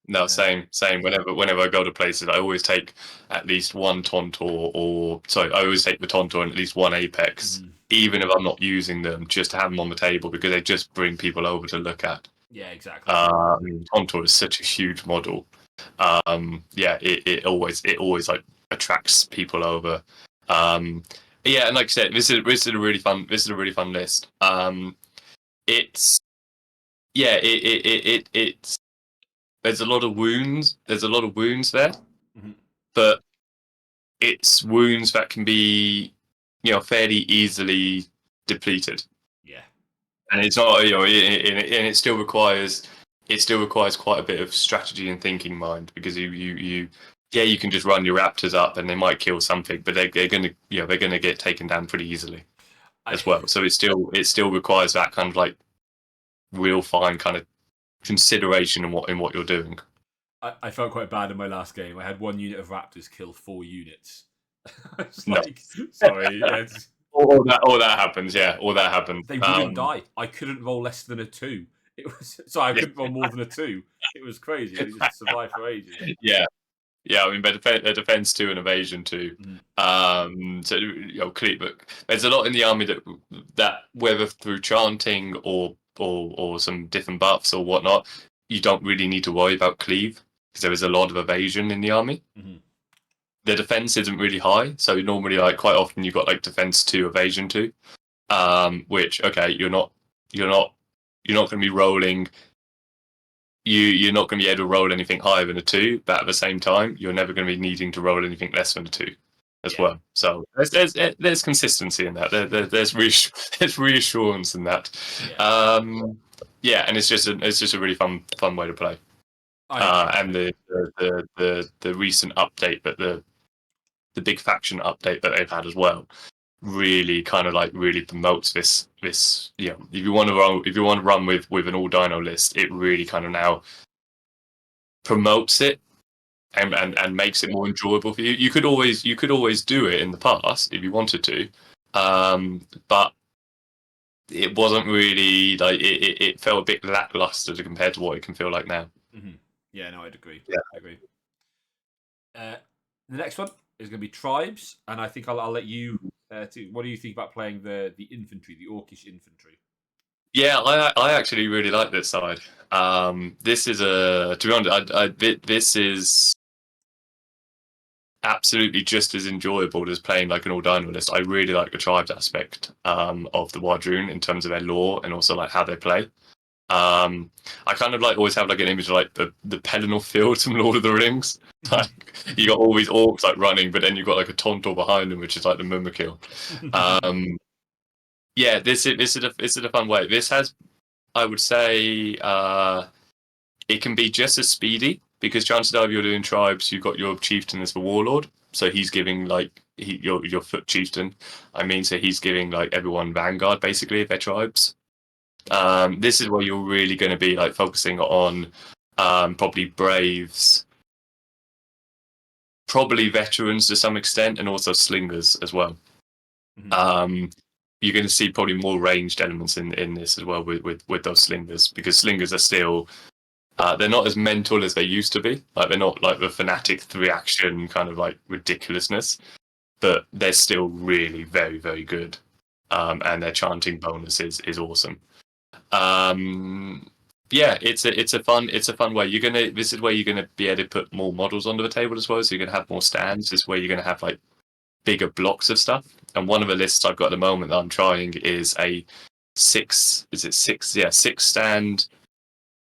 No, same. Whenever I go to places, I always take at least 1 Tontor, I always take the Tontor and at least 1 Apex, even if I'm not using them, just to have them on the table because they just bring people over to look at. Yeah, exactly. Tontor is such a huge model. It always like attracts people over. Yeah, and like I said, this is a really fun list. It's there's a lot of wounds. There's a lot of wounds there, but it's wounds that can be, fairly easily depleted. Yeah, and it's not, and it still requires quite a bit of strategy and thinking mind, because you can just run your raptors up and they might kill something, but they're gonna get taken down pretty easily as well. So it still requires that kind of like real fine kind of consideration in what you're doing. I felt quite bad in my last game. I had 1 unit of raptors kill 4 units. I was No. like, sorry. Yeah, all that happens. Yeah, all that happened. they wouldn't die. I couldn't roll less than a 2. It was sorry, I couldn't roll more than a 2. It was crazy. They just survived for ages. Yeah. Yeah, I mean, a defense 2 and evasion 2. So but there's a lot in the army that whether through chanting or some different buffs or whatnot, you don't really need to worry about cleave because there is a lot of evasion in the army. The defense isn't really high, so normally like quite often you've got like defense 2, evasion 2, which you're not going to be rolling. You're not going to be able to roll anything higher than a 2, but at the same time, you're never going to be needing to roll anything less than a 2 as well. So there's consistency in that. There's reassurance in that. And it's just a really fun way to play. And the recent update, but the big faction update that they've had as well, really kind of like really promotes this if you want to run with an all dino list, it really kind of now promotes it and makes it more enjoyable for you. You could always do it in the past if you wanted to, but it wasn't really like it felt a bit lackluster compared to what it can feel like now. Yeah, no, I'd agree. Yeah, I agree. The next one is going to be tribes, and I think I'll let you. What do you think about playing the infantry, the orcish infantry? Yeah, I actually really like this side. This is to be honest, this is absolutely just as enjoyable as playing like an all dino list. I really like the tribes aspect of the Wardrune in terms of their lore and also like how they play. I kind of like always have like an image of like the Pelennor fields from Lord of the Rings. Like you got all these orcs like running, but then you've got like a Tontor behind them, which is like the Murmurkill. Yeah, this is a fun way. This has, I would say, it can be just as speedy because chances are if you're doing tribes, you've got your chieftain as the warlord, so he's giving like your foot chieftain. So he's giving like everyone vanguard basically of their tribes. This is where you're really going to be like focusing on probably braves, probably veterans to some extent, and also slingers as well. You're going to see probably more ranged elements in this as well with those slingers, because slingers are still they're not as mental as they used to be. Like they're not like the fanatic 3-action kind of like ridiculousness, but they're still really very, very good. And their chanting bonus is awesome. It's a fun way. This is where you're gonna be able to put more models onto the table as well. So you're gonna have more stands. This is where you're gonna have like bigger blocks of stuff. And one of the lists I've got at the moment that I'm trying is a 6 stand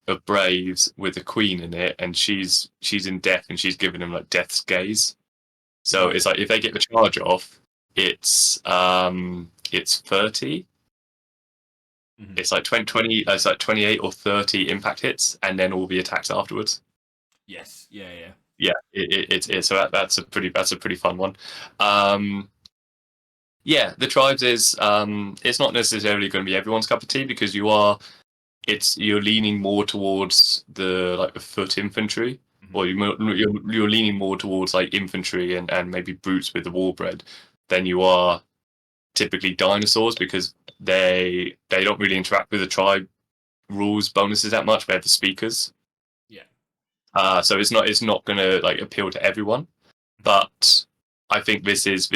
of braves with a queen in it, and she's in death, and she's giving them like death's gaze. So it's like if they get the charge off, it's 30. It's like 20. It's like 28 or 30 impact hits, and then all the attacks afterwards. Yes. Yeah. It's so that's a pretty fun one. The tribes is it's not necessarily going to be everyone's cup of tea because you're leaning more towards the foot infantry, or you're leaning more towards like infantry and maybe brutes with the warbread than you are typically dinosaurs, because they don't really interact with the tribe rules bonuses that much. They have the speakers. So it's not going to like appeal to everyone, but I think this is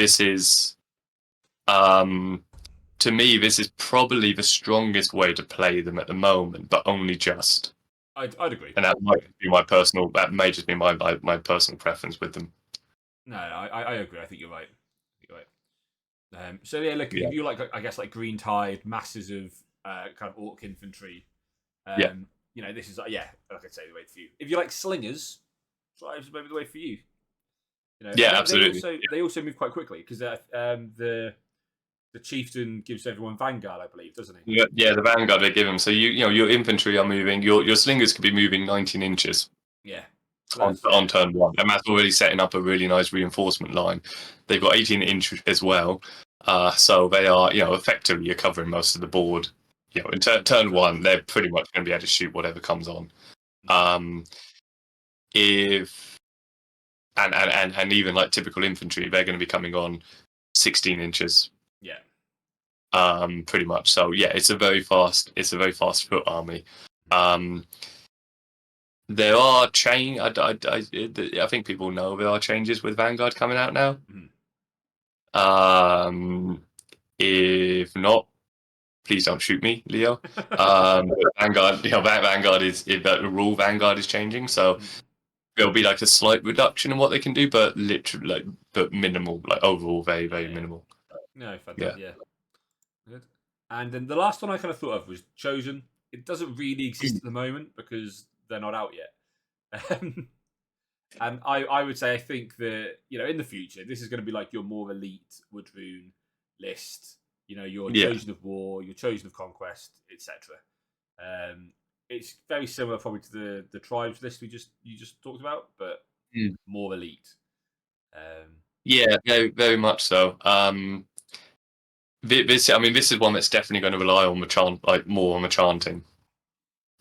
to me this is probably the strongest way to play them at the moment, but only just. I'd agree, and that might be my personal. That may just be my personal preference with them. No, I agree. I think you're right. So yeah, look, if you like, I guess like Green Tide, masses of kind of orc infantry. This is like I say, the way for you. If you like slingers, tribes maybe the way for you. Absolutely. They also move quite quickly because the chieftain gives everyone vanguard, I believe, doesn't he? Yeah, the vanguard they give him. So your infantry are moving. Your slingers could be moving 19 inches. Yeah. On turn 1, and that's already setting up a really nice reinforcement line. They've got 18 inch as well, so they are effectively you're covering most of the board. In turn 1, they're pretty much going to be able to shoot whatever comes on. if and even like typical infantry, they're going to be coming on 16 inches. Yeah. Pretty much. So yeah, it's a very fast foot army. There are I think people know there are changes with Vanguard coming out now. If not, please don't shoot me, Leo. Vanguard, Vanguard is the rule. Vanguard is changing, so there'll be like a slight reduction in what they can do, but literally, but minimal. Like overall, very minimal. No, fantastic. Yeah. Good. And then the last one I kind of thought of was Chosen. It doesn't really exist at the moment because they're not out yet. And I would say I think that in the future this is going to be like your more elite Woodrune list. Your Chosen of War, your Chosen of Conquest, etc. It's very similar probably to the tribes list you just talked about, but more elite. Yeah, very much so. This is one that's definitely going to rely on more on the chanting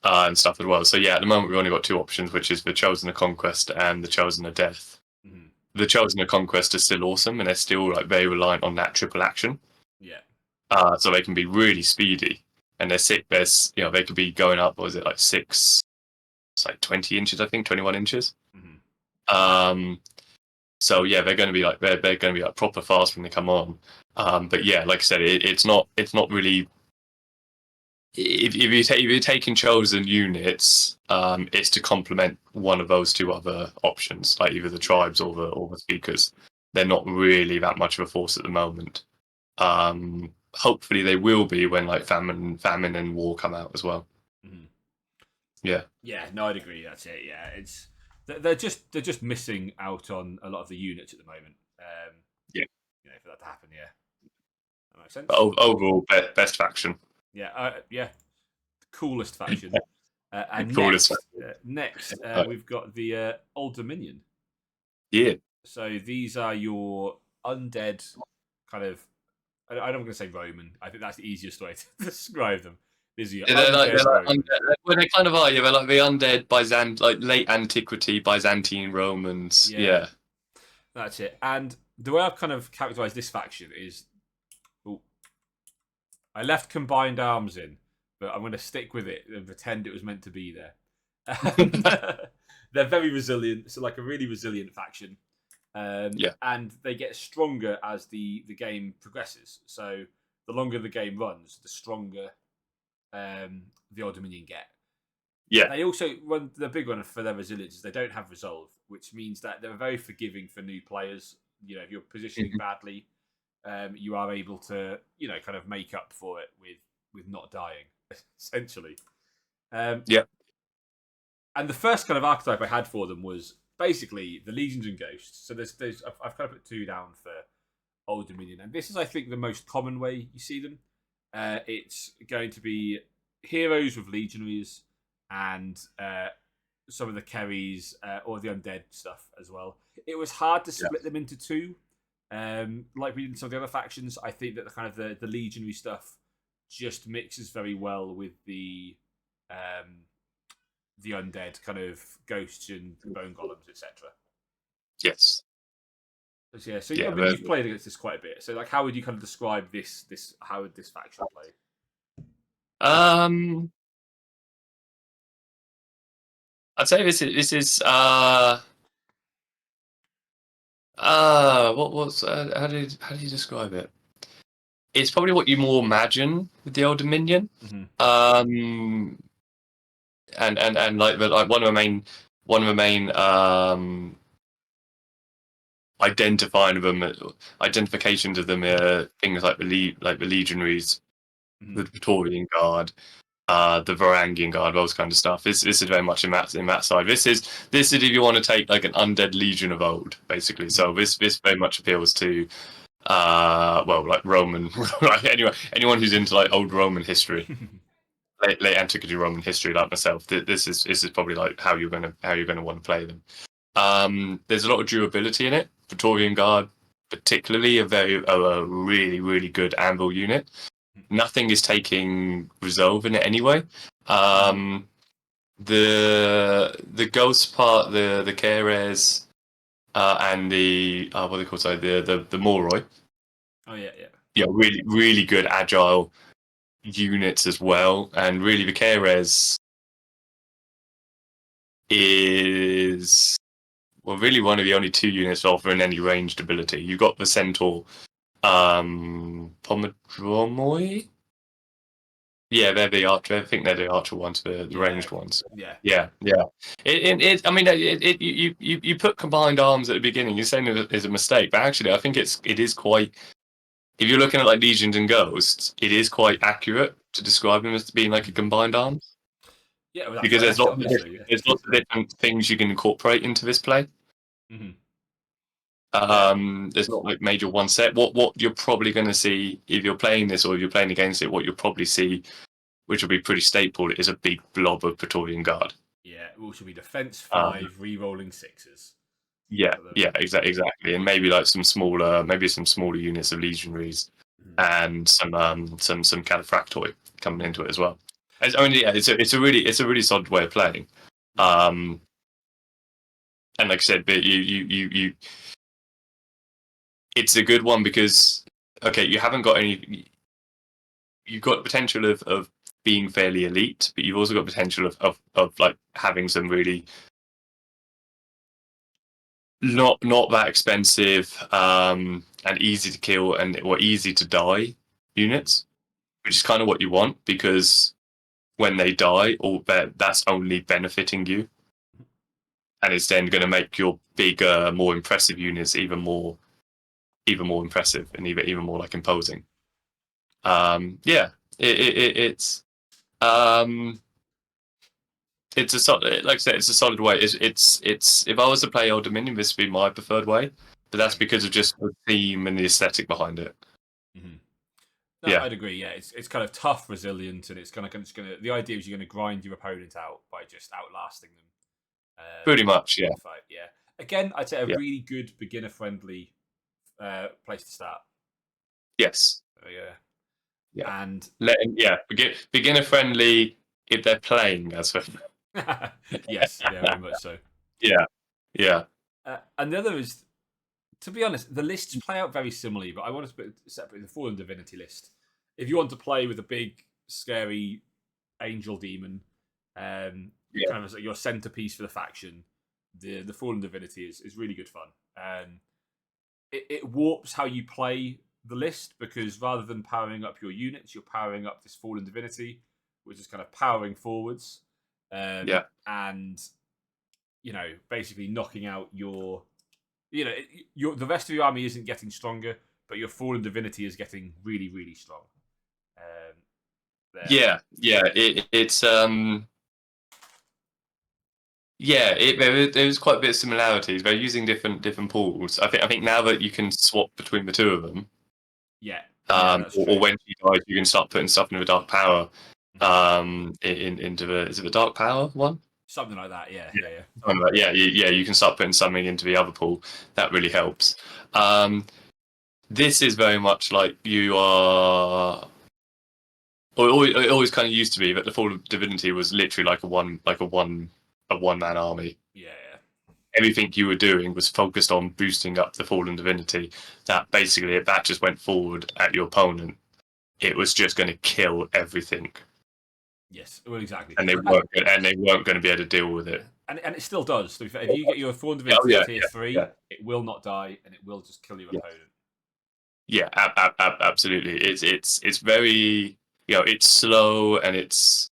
and stuff as well. So yeah, at the moment we've only got two options, which is the Chosen of Conquest and the Chosen of Death. The Chosen of Conquest is still awesome, and they're still like very reliant on that triple action. Yeah. So they can be really speedy, and they're sick. They could be going up. What was it, like 6? It's like 20 inches, I think, 21 inches. So yeah, they're going to be like they're going to be like proper fast when they come on. But yeah, like I said, it's not really. If you're taking chosen units, it's to complement one of those two other options, like either the tribes or the speakers. They're not really that much of a force at the moment. Hopefully, they will be when like famine and war come out as well. Yeah. Yeah. No, I'd agree. That's it. Yeah, they're just missing out on a lot of the units at the moment. For that to happen. Yeah. That makes sense. But overall, best faction. Yeah, the coolest faction. And next, we've got the Old Dominion. Yeah. So these are your undead kind of. I don't want to say Roman. I think that's the easiest way to describe them. They're kind of are. Yeah, they're like the undead like late antiquity Byzantine Romans. Yeah. That's it. And the way I've kind of characterized this faction is. I left combined arms in, but I'm going to stick with it and pretend it was meant to be there. They're very resilient, so like a really resilient faction. And they get stronger as the game progresses. So the longer the game runs, the stronger the Old Dominion get. Yeah. They also the big one for their resilience is they don't have resolve, which means that they're very forgiving for new players. If you're positioning badly. You are able to, kind of make up for it with not dying, essentially. And the first kind of archetype I had for them was basically the Legions and Ghosts. So I've kind of put 2 down for Old Dominion, and this is, I think, the most common way you see them. It's going to be heroes with legionaries and some of the Kerries or the undead stuff as well. It was hard to split them into 2. Like we did in some of the other factions, I think that the legionary stuff just mixes very well with the undead kind of ghosts and bone golems, etc. Yes. So you've played against this quite a bit. So like, how would you kind of describe this? How would this faction play? I'd say this is how do you describe it? It's probably what you more imagine with the Old Dominion. And like one of the main identifications of them are things like the legionaries, the Praetorian Guard, the Varangian Guard, those kind of stuff. This is very much in that side. This is if you want to take like an undead legion of old, basically. So this very much appeals to like Roman, anyone who's into like old Roman history, late antiquity Roman history, like myself. This is probably like how you're gonna want to play them. There's a lot of durability in it. Praetorian Guard, particularly, a really really good anvil unit. Nothing is taking resolve in it anyway. the ghost part, the Keres, and the what are they called? Sorry, the Moroi. Oh yeah, yeah. Yeah, really good agile units as well, and really the Keres is really one of the only 2 units offering any ranged ability. You've got the Centaur, Pomodromoi. Yeah, they're the archer. I think they're the archer ones, the ranged ones. Yeah. Yeah. I mean, you put combined arms at the beginning. You're saying it is a mistake, but actually, I think it is quite. If you're looking at like legions and ghosts, it is quite accurate to describe them as being like a combined arms. Yeah, well, Because there's lots of different things you can incorporate into this play. Mm-hmm. There's not like major one set. What you're probably going to see if you're playing this or if you're playing against it, what you'll probably see, which will be pretty staple, is a big blob of Praetorian Guard. Yeah, which will be defense 5, re-rolling 6s. Yeah, exactly, and maybe like some smaller units of legionaries, and some cataphractoi coming into it as well. I mean, yeah, it's a really solid way of playing. And like I said, but you it's a good one because you haven't got any. You've got potential of being fairly elite, but you've also got potential of like having some really not that expensive and easy to kill or easy to die units, which is kind of what you want because when they die, that's only benefiting you, and it's then going to make your bigger, more impressive units even more impressive and even more like imposing. It's a solid, like I said, it's a solid way. It's if I was to play Old Dominion, this would be my preferred way, but that's because of just the theme and the aesthetic behind it. Mm-hmm. No, I'd agree. Yeah, it's kind of tough, resilient, and it's kind of just gonna. The idea is you're gonna grind your opponent out by just outlasting them. Pretty much, yeah. Fight, yeah. Again, I'd say a really good beginner-friendly place to start. Yes. Yeah. And beginner friendly if they're playing as well. Yes, yeah, very much so. Yeah. And the other is, to be honest, the lists play out very similarly, but I want to separate the Fallen Divinity list. If you want to play with a big, scary angel demon, kind of as your centerpiece for the faction, the Fallen Divinity is really good fun. It warps how you play the list because rather than powering up your units, you're powering up this Fallen Divinity, which is kind of powering forwards. And basically knocking out your the rest of your army isn't getting stronger, but your Fallen Divinity is getting really, really strong. There's quite a bit of similarities. They're using different pools. I think now that you can swap between the two of them. Or when she dies, you can start putting stuff into the Dark Power. Into the Dark Power one. Something like that, yeah. You can start putting something into the other pool. That really helps. This is very much like you are. It always kind of used to be that the Fallen Divinity was literally like a one man army. Yeah. Everything you were doing was focused on boosting up the Fallen Divinity. That basically, if that just went forward at your opponent, it was just going to kill everything. Yes, well, exactly. And they weren't going to be able to deal with it. And it still does. So if you get your Fallen Divinity tier 3, it will not die, and it will just kill your opponent. Yeah, absolutely. It's very it's slow and it's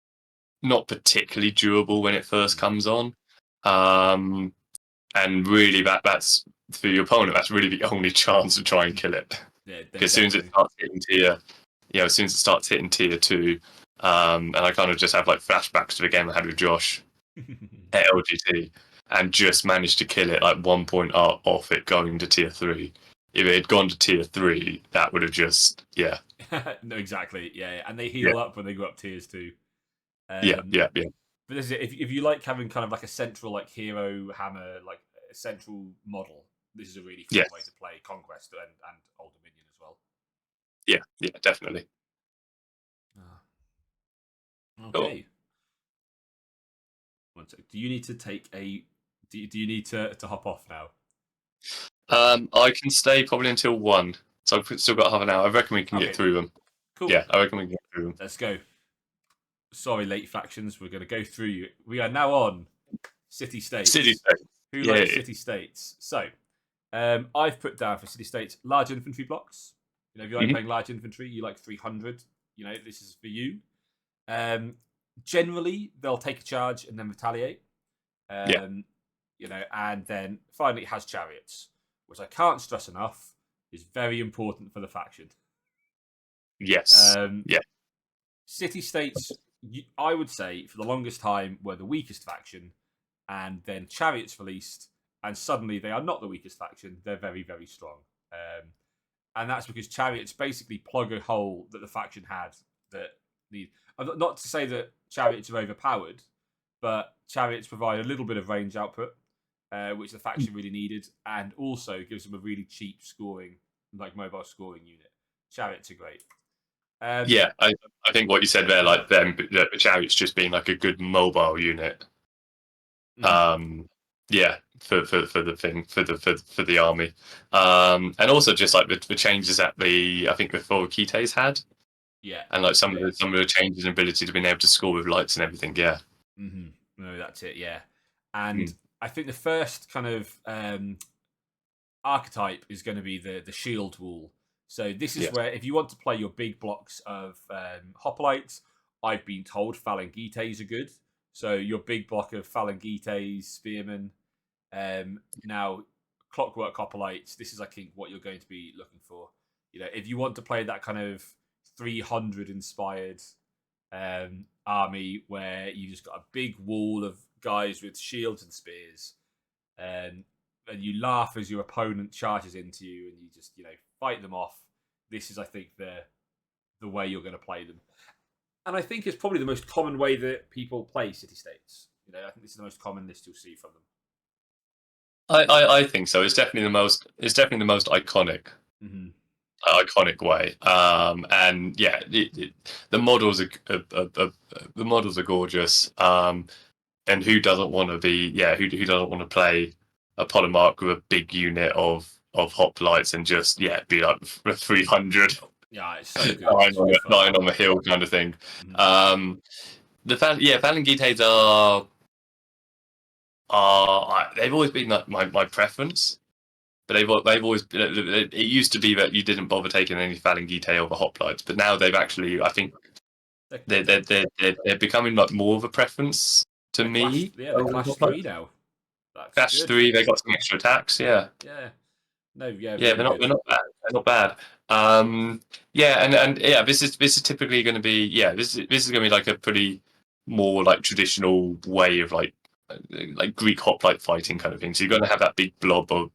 not particularly durable when it first comes on. And really, that's for your opponent. That's really the only chance to try and kill it. Because as soon as it starts hitting tier 2, and I kind of just have like flashbacks to the game I had with Josh at LGT, and just managed to kill it like 1 point off it going to tier 3. If it had gone to tier 3, that would have just No, exactly. Yeah, and they heal up when they go up tiers too. But this is it. If you like having kind of like a central like hero hammer, like a central model, this is a really fun way to play Conquest and Old Dominion as well. Yeah, definitely. Okay. Cool. Do you need to take a? Do you need to hop off now? I can stay probably until 1, so I've still got half an hour. I reckon we can get through them. Cool. Yeah, I reckon we can get through them. Let's go. Sorry, late factions. We're going to go through you. We are now on city states. City states. Who likes city states? So, I've put down for city states large infantry blocks. You know, if you like playing large infantry, you like 300. You know, this is for you. Generally, they'll take a charge and then retaliate. You know, and then finally it has chariots, which I can't stress enough is very important for the faction. Yes. City states, I would say, for the longest time, were the weakest faction, and then chariots released, and suddenly they are not the weakest faction. They're very, very strong. And that's because chariots basically plug a hole that the faction had that need. Not to say that chariots are overpowered, but chariots provide a little bit of range output, which the faction really needed, and also gives them a really cheap scoring, like mobile scoring unit. Chariots are great. I think what you said there, like them, the chariots just being like a good mobile unit. For the army, and also just like the changes that I think the Thorokites had. And like some of the changes in ability to being able to score with lights and everything. No, that's it. And I think the first kind of archetype is going to be the shield wall. So this is where if you want to play your big blocks of hoplites, I've been told phalangites are good. So your big block of phalangites, spearmen. Now clockwork hoplites. This is, I think, what you're going to be looking for. You know, if you want to play that kind of 300 inspired army where you just got a big wall of guys with shields and spears, and you laugh as your opponent charges into you, and you just fight them off. This is, I think, the way you're going to play them, and I think it's probably the most common way that people play city states. You know, I think this is the most common list you'll see from them. I think so. It's definitely the most iconic. Iconic way, and the models are gorgeous, and who doesn't want to be who doesn't want to play a polemarch with a big unit of hoplites and just be like 300 it's so good. lying on the hill kind of thing. The phalangites are they've always been like my preference. But they've always been. It used to be that you didn't bother taking any phalangite over hoplites, but now they've actually, I think, they're becoming like more of a preference to me. They're Clash 3 now. Clash 3, they got some extra attacks. They're not bad. They're not bad. This is typically going to be this is going to be like a pretty more like traditional way of like Greek hoplite fighting kind of thing. So you're going to have that big blob of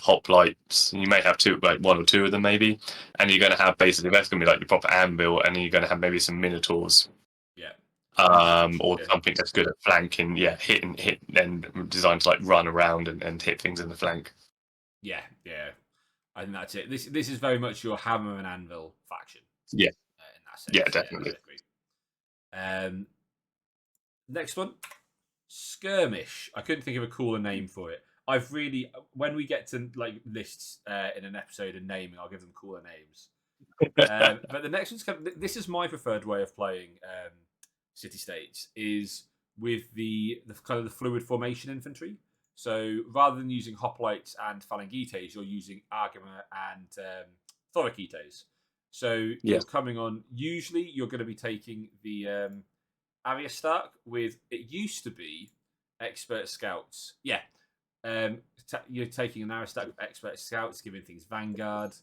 hoplites. You may have one or two of them maybe, and you're going to have basically that's going to be like your proper anvil, and then you're going to have maybe some minotaurs. Or something that's good at flanking. Hit and designed to like run around and hit things in the flank. I think that's it. This is very much your hammer and anvil faction. In that sense. Definitely. Next one. Skirmish. I couldn't think of a cooler name for it. When we get to like lists in an episode and naming, I'll give them cooler names. But the next one's this is my preferred way of playing city states is with the kind of the fluid formation infantry. So rather than using hoplites and phalangites, you're using Argama and Thorokites. So you're coming on. Usually, you're going to be taking the Ariastark with, it used to be expert scouts. You're taking an Ariastark with expert scouts, giving things Vanguard.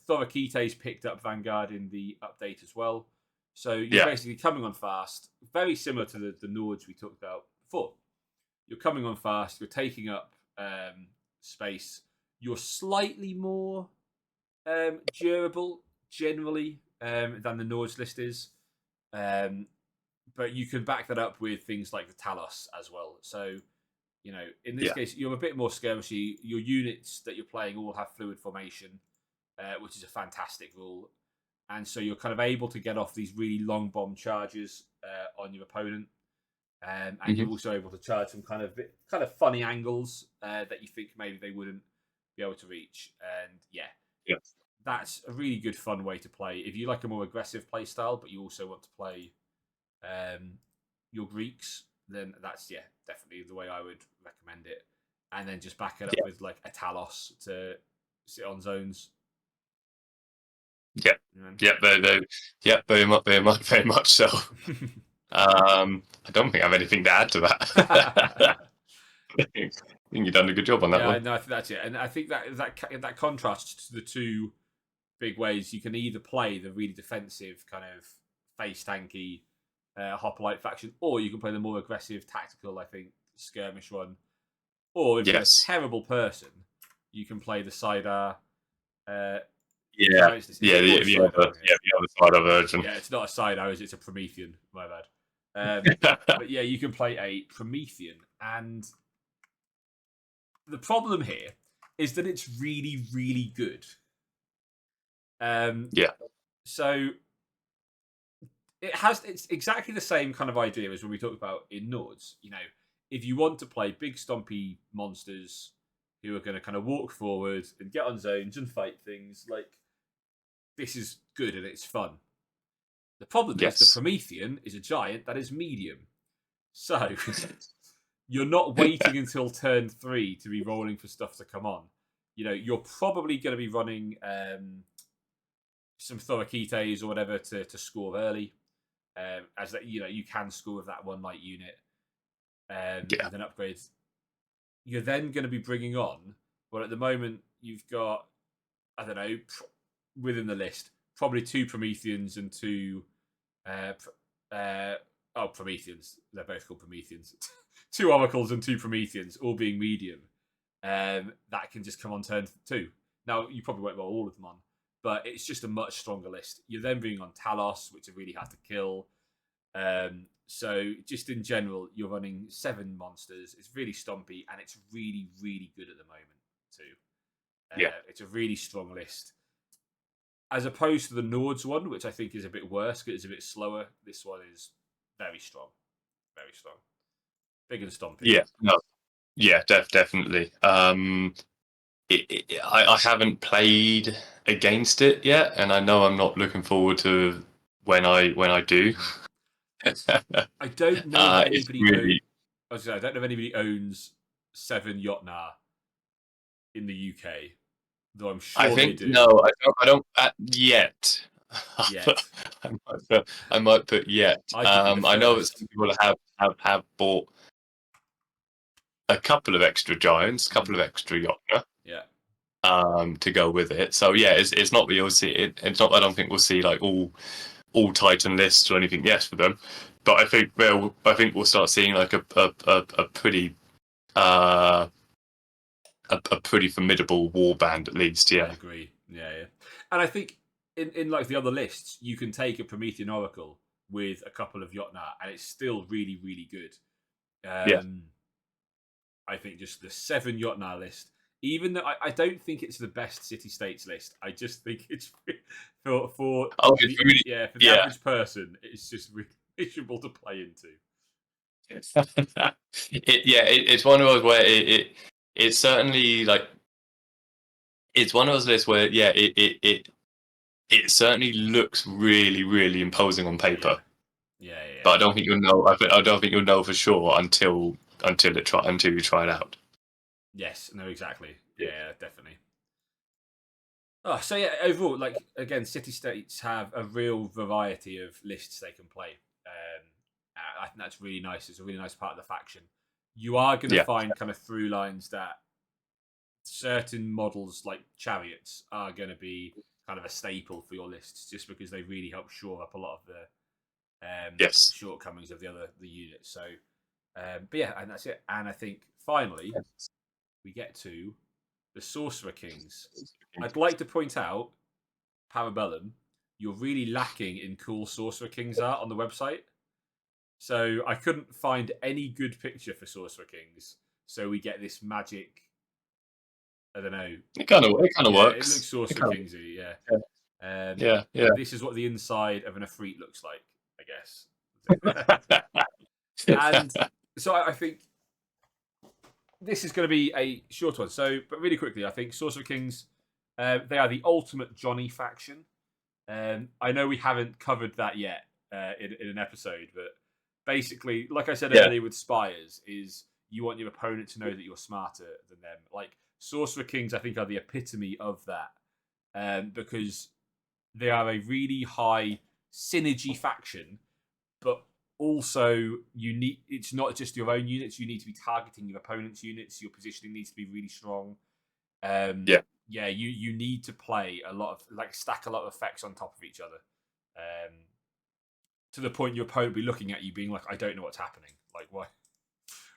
Thorokites picked up Vanguard in the update as well. So you're basically coming on fast, very similar to the Nords we talked about before. You're coming on fast, you're taking up space, you're slightly more durable generally than the Nords list is. But you can back that up with things like the Talos as well. So, in this case, you're a bit more skirmishy. Your units that you're playing all have fluid formation, which is a fantastic rule. And so you're kind of able to get off these really long bomb charges on your opponent. and Mhm. you're also able to charge some kind of funny angles that you think maybe they wouldn't be able to reach. And yeah, Yeah. that's a really good fun way to play if you like a more aggressive play style, but you also want to play your Greeks. Then that's definitely the way I would recommend it. And then just back it up Yeah. with like a Talos to sit on zones. Yeah. Yeah. Yeah. Very much so. I don't think I have anything to add to that. I think you've done a good job on that one. No, I think that's it. And I think that contrasts to the two big ways you can either play the really defensive kind of face tanky hoplite faction, or you can play the more aggressive tactical, I think, skirmish one. Or if you're a terrible person, you can play the Sidar. Yeah, the other side of version. Yeah, it's not a Sidar, it's a Promethean. My bad. But yeah, you can play a Promethean, and the problem here is that it's really, really good. Yeah. So it's exactly the same kind of idea as when we talked about in Nords. You know, if you want to play big stompy monsters who are going to kind of walk forward and get on zones and fight things, like this is good and it's fun. The problem is the Promethean is a giant that is medium. So you're not waiting until turn 3 to be rolling for stuff to come on. You know, you're probably going to be running some Thorakites or whatever to score early. As that, you know, you can score with that one light unit with an upgrade. You're then going to be bringing on, well, at the moment, you've got, I don't know, within the list, probably 2 Prometheans and 2 Prometheans. They're both called Prometheans. 2 Oracles and 2 Prometheans, all being medium. That can just come on turn 2. Now, you probably won't roll all of them on, but it's just a much stronger list. You're then bringing on Talos, which are really hard to kill. So just in general, you're running 7 monsters. It's really stompy, and it's really, really good at the moment too. It's a really strong list. As opposed to the Nords one, which I think is a bit worse because it's a bit slower. This one is very strong. Very strong. Big and stompy. Yeah, no. Yeah, definitely. I haven't played against it yet, and I know I'm not looking forward to when I do. I don't know if anybody. Really... I don't know if anybody owns 7 Jotnar in the UK, though I'm sure they do. No, I don't yet. Yet. I might put yet. I know that some people have bought a couple of extra giants, a couple of extra Jotnar. Yeah. To go with it. So yeah, it's not that you'll see it. It's not. I don't think we'll see like all Titan lists or anything yet for them. But I think we'll start seeing like a pretty a pretty formidable warband at least. Yeah, I agree. Yeah. And I think in like the other lists, you can take a Promethean Oracle with a couple of Jotnar, and it's still really, really good. I think just the 7 Jotnar list, even though I don't think it's the best city-states list, I just think it's for the average person, it's just really miserable to play into. It's one of those where it's certainly like it's one of those lists where it certainly looks really, really imposing on paper. Yeah. But I don't think you'll know. I don't think you'll know for sure until you try it out. Yes. No. Exactly. Yeah. Definitely. Oh, so yeah. Overall, like again, city states have a real variety of lists they can play. I think that's really nice. It's a really nice part of the faction. You are going to find kind of through lines that certain models, like chariots, are going to be kind of a staple for your lists, just because they really help shore up a lot of the shortcomings of the units. So, but yeah, and that's it. And I think finally we get to the Sorcerer Kings. I'd like to point out, Parabellum, you're really lacking in cool Sorcerer Kings art on the website. So I couldn't find any good picture for Sorcerer Kings. So we get this magic. I don't know. It kind of works. It looks Sorcerer Kingsy, yeah. This is what the inside of an Efreet looks like, I guess. And so I think this is going to be a short one. So, but really quickly, I think Sorcerer Kings, they are the ultimate Johnny faction. I know we haven't covered that yet in an episode, but basically, like I said earlier with Spies, is you want your opponent to know that you're smarter than them. Like Sorcerer Kings, I think are the epitome of that, because they are a really high synergy faction, but also you need. It's not just your own units. You need to be targeting your opponent's units. Your positioning needs to be really strong. Yeah, you need to play a lot of stack a lot of effects on top of each other, to the point your opponent will be looking at you, being like, "I don't know what's happening. Like,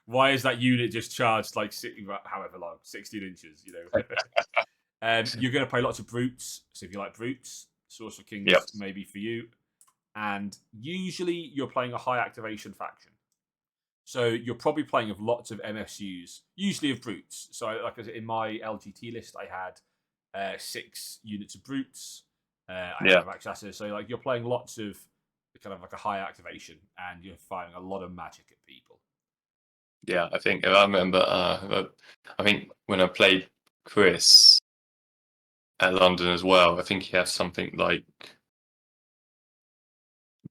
why is that unit just charged like however long, 16 inches? You know." You're going to play lots of brutes. So if you like brutes, Sorcerer Kings maybe for you. And usually you're playing a high activation faction. So you're probably playing of lots of MSUs, usually of brutes. So like I said, in my LGT list, I had 6 units of brutes. I had Rakshasa. So like you're playing lots of kind of like a high activation, and you're firing a lot of magic at people. Yeah, I think I remember. I think when I played Chris at London as well, I think he had something like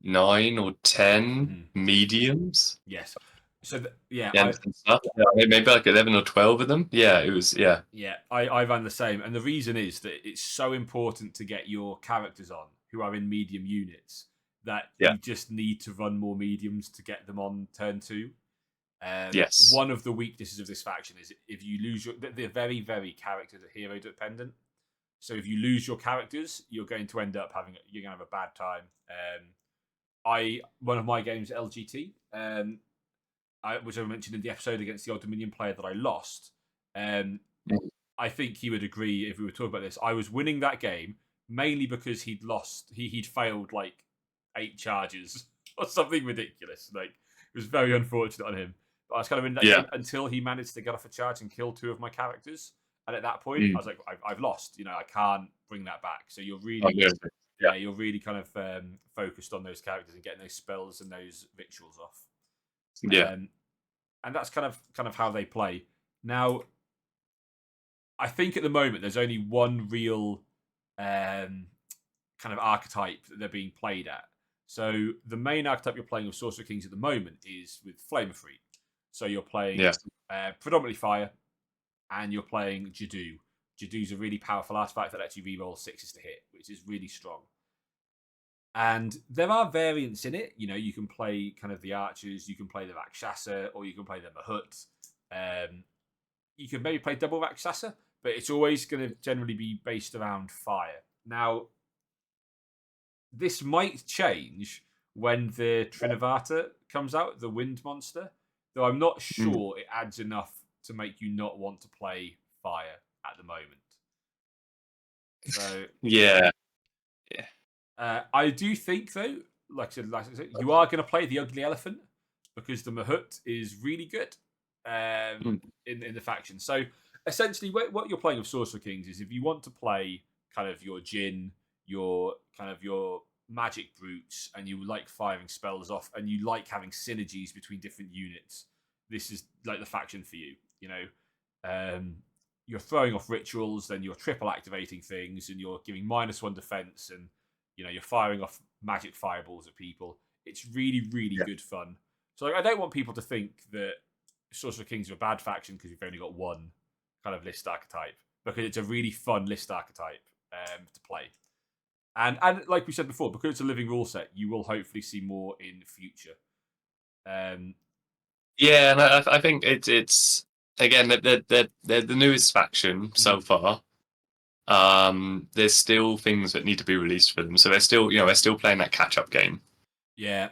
9 or 10 mediums. Yes. So maybe like 11 or 12 of them. Yeah, it was. Yeah. Yeah, I ran the same, and the reason is that it's so important to get your characters on who are in medium units that you just need to run more mediums to get them on turn 2. Yes. One of the weaknesses of this faction is if you lose they're very, very character hero dependent. So if you lose your characters, you're going to end up you're going to have a bad time. One of my games, LGT, which I mentioned in the episode against the Old Dominion player that I lost. I think he would agree if we were talking about this. I was winning that game mainly because he'd lost. He'd failed like 8 charges or something ridiculous. Like it was very unfortunate on him. But I was kind of in that game until he managed to get off a charge and kill 2 of my characters. And at that point, I was like, I've lost. You know, I can't bring that back. So you're really, you're really kind of focused on those characters and getting those spells and those rituals off. And that's kind of how they play. Now, I think at the moment there's only one real kind of archetype that they're being played at. So the main archetype you're playing with Sorcerer Kings at the moment is with Flame of Free. So you're playing predominantly fire, and you're playing Jadoo. Jadoo's a really powerful artifact that actually reroll 6s to hit, which is really strong. And there are variants in it. You know, you can play kind of the archers, you can play the Rakshasa, or you can play the Mahut. You can maybe play double Rakshasa, but it's always going to generally be based around fire. Now, this might change when the Trinivata comes out, the wind monster, though I'm not sure it adds enough to make you not want to play fire at the moment. So I do think though, like I said, you are going to play the ugly elephant because the Mahut is really good in the faction. So essentially, what you're playing with Sorcerer Kings is if you want to play kind of your Jinn, your magic brutes, and you like firing spells off, and you like having synergies between different units, this is like the faction for you. You know, you're throwing off rituals, then you're triple activating things, and you're giving -1 defense, and you know you're firing off magic fireballs at people. It's really, really good fun. So like, I don't want people to think that Sorcerer Kings are a bad faction because you've only got one kind of list archetype, because it's a really fun list archetype to play. And like we said before, because it's a living rule set, you will hopefully see more in the future. Yeah, and I think it's again they're the newest faction so far. There's still things that need to be released for them, so they're still playing that catch up game. Yeah.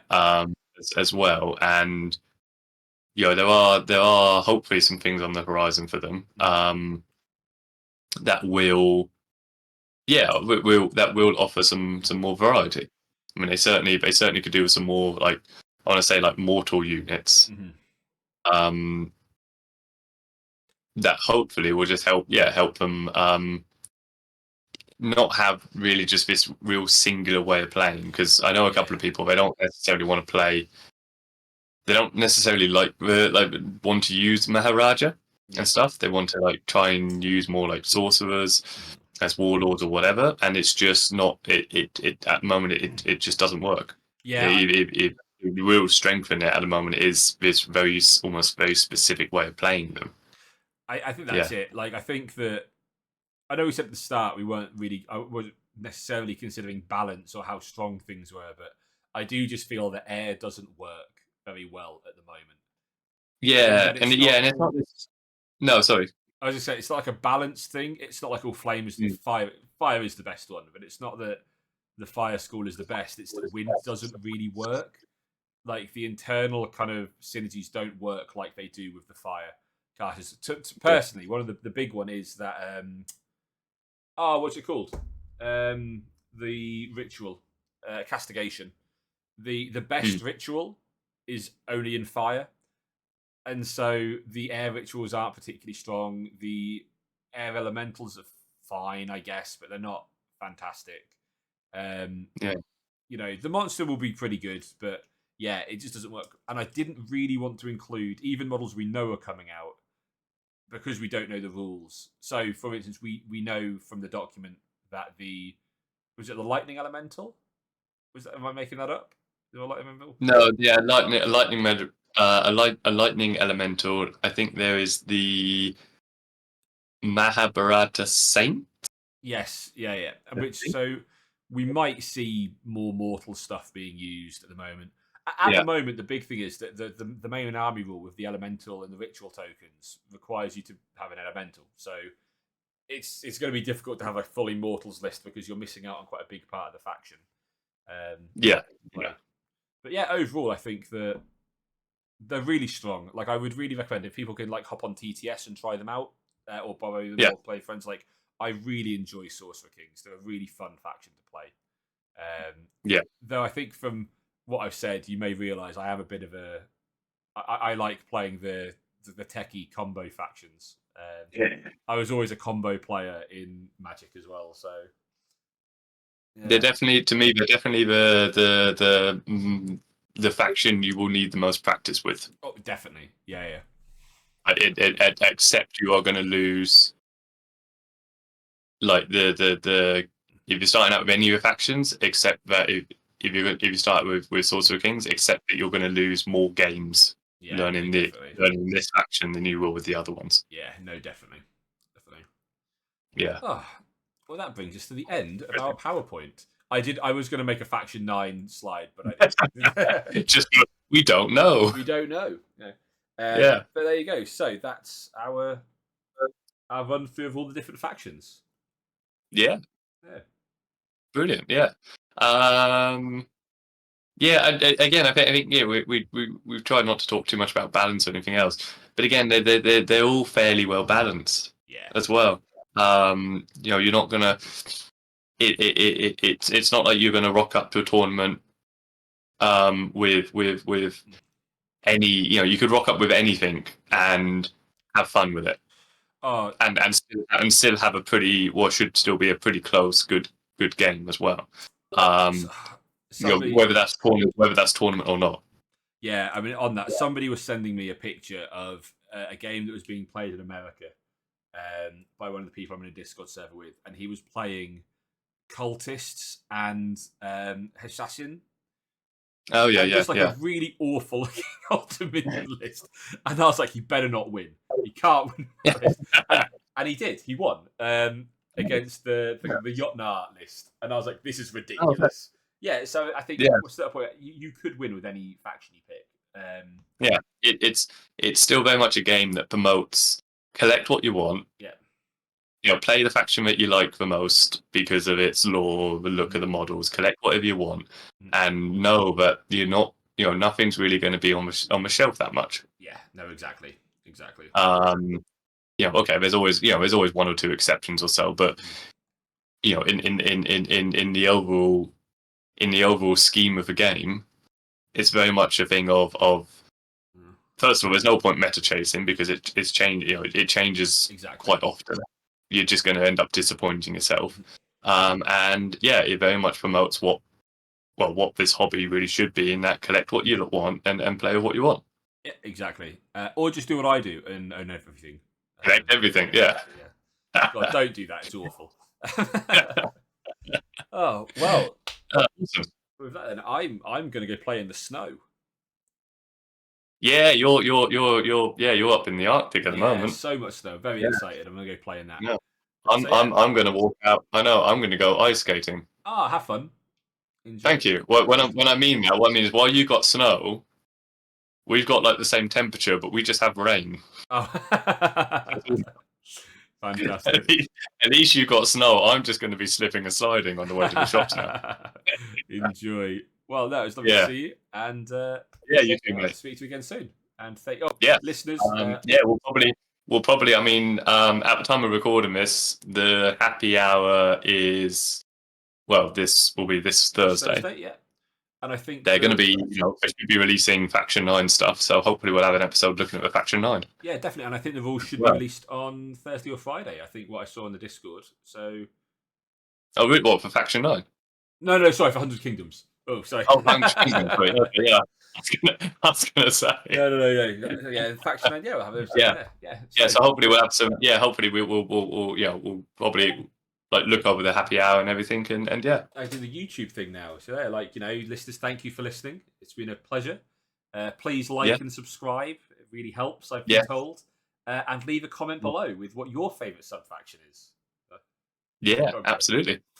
As well, and there are hopefully some things on the horizon for them. That will offer some more variety. I mean, they certainly could do with some more, like, I want to say, like, mortal units. That hopefully will just help them not have really just this real singular way of playing. Because I know a couple of people, they don't necessarily want to play they don't necessarily like want to use Maharaja and stuff. They want to like try and use more like sorcerers as warlords or whatever, and it's just not it at the moment it just doesn't work. Yeah, The real strength in it at the moment is this very almost very specific way of playing them. I think that's it. Like, I think that I know we said at the start I wasn't necessarily considering balance or how strong things were, but I do just feel that air doesn't work very well at the moment. Yeah, and it's not this. No, sorry. I was just saying, it's not like a balance thing. It's not like all flames. Fire is the best one, but it's not that the fire school is the best. It's that wind doesn't really work. Like, the internal kind of synergies don't work like they do with the fire classes. Personally, one of the big one is that what's it called? The ritual, castigation. The best ritual is only in fire, and so the air rituals aren't particularly strong. The air elementals are fine, I guess, but they're not fantastic. You know, the monster will be pretty good, but yeah, it just doesn't work. And I didn't really want to include even models we know are coming out because we don't know the rules. So, for instance, we know from the document that was it the lightning elemental? Am I making that up? No, yeah, a lightning elemental. I think there is the Mahabharata Saint. Yes, yeah. So we might see more mortal stuff being used at the moment. At the moment, the big thing is that the main army rule with the elemental and the ritual tokens requires you to have an elemental. So it's going to be difficult to have a full immortals list because you're missing out on quite a big part of the faction. But yeah, overall, I think that they're really strong. Like, I would really recommend if people can like hop on TTS and try them out, or borrow them or play friends. Like, I really enjoy Sorcerer Kings. They're a really fun faction to play. Though I think from what I've said, you may realise I am a bit of a. I like playing the techie combo factions. I was always a combo player in Magic as well, so. Yeah. They're definitely, to me, they're definitely the faction you will need the most practice with. Oh, definitely, yeah. Except you are going to lose, like the if you're starting out with any of your factions, except that if you start with Sorcerer Kings, except that you're going to lose more games learning this faction than you will with the other ones. Yeah, no, definitely. Yeah. Oh, well, that brings us to the end of our PowerPoint. I was going to make a Faction 9 slide, but I didn't. Just, we don't know. We don't know. No. But there you go. So that's our run through of all the different factions. Yeah. Brilliant. Yeah. Again, I think we've tried not to talk too much about balance or anything else, but again, they're all fairly well balanced. As well. You're not gonna. It's not like you're gonna rock up to a tournament with any. You could rock up with anything and have fun with it. And still have a pretty what should still be a pretty close good game as well. Whether that's tournament or not. Yeah, I mean, on that, somebody was sending me a picture of a game that was being played in America by one of the people I'm in a Discord server with, and he was playing cultists and Hessassin. Oh yeah, It's like a really awful looking ultimate list, and I was like, "He better not win. He can't win." And he did. He won against the Jotnar list, and I was like, "This is ridiculous." Yeah, so I think what's that point? You could win with any faction you pick. It's still very much a game that promotes collect what you want. Play the faction that you like the most because of its lore, the look of the models. Collect whatever you want, and know that you're not. Nothing's really going to be on the shelf that much. Yeah. No. Exactly. Okay. There's always one or two exceptions or so, but in the overall scheme of the game, it's very much a thing of first of all, there's no point meta chasing because it's changed. It changes quite often. You're just going to end up disappointing yourself. And it very much promotes what what this hobby really should be, in that collect what you want and play with what you want. Yeah, exactly. Or just do what I do and own everything. Collect everything, yeah. God, don't do that. It's awful. Oh well. Awesome. With that, then I'm going to go play in the snow. Yeah, you're up in the Arctic at the moment. So much snow. Very excited. I'm going to go play in that. Yeah. I'm going to walk out. I know. I'm going to go ice skating. Have fun. Enjoy. Thank you. When I mean that, what I mean is, while you got snow, we've got like the same temperature, but we just have rain. Oh. Fantastic. At least you got snow. I'm just going to be slipping and sliding on the way to the shops now. Enjoy. Well, no, it's lovely to see you, and you too, mate. Speak to you again soon. And listeners. We'll probably. I mean, at the time of recording this, the happy hour is, this will be this Thursday. Yeah. And I think they're going to be, they should be releasing Faction 9 stuff. So hopefully we'll have an episode looking at the Faction 9. Yeah, definitely. And I think the rules should be released on Thursday or Friday. I think what I saw on the Discord. So. Oh, really? What, for Faction 9? No, sorry, for 100 Kingdoms. Oh, sorry. Oh, 100 Kingdoms. Sorry. Yeah. I was gonna say. No. Yeah, Faction 9. Yeah, we'll have those. Yeah. So hopefully we'll have some. Yeah, hopefully we'll probably look over the happy hour and everything, and yeah. I do the YouTube thing now. So listeners, thank you for listening. It's been a pleasure. Please like and subscribe. It really helps, I've been told. And leave a comment below with what your favourite sub faction is. Yeah, absolutely.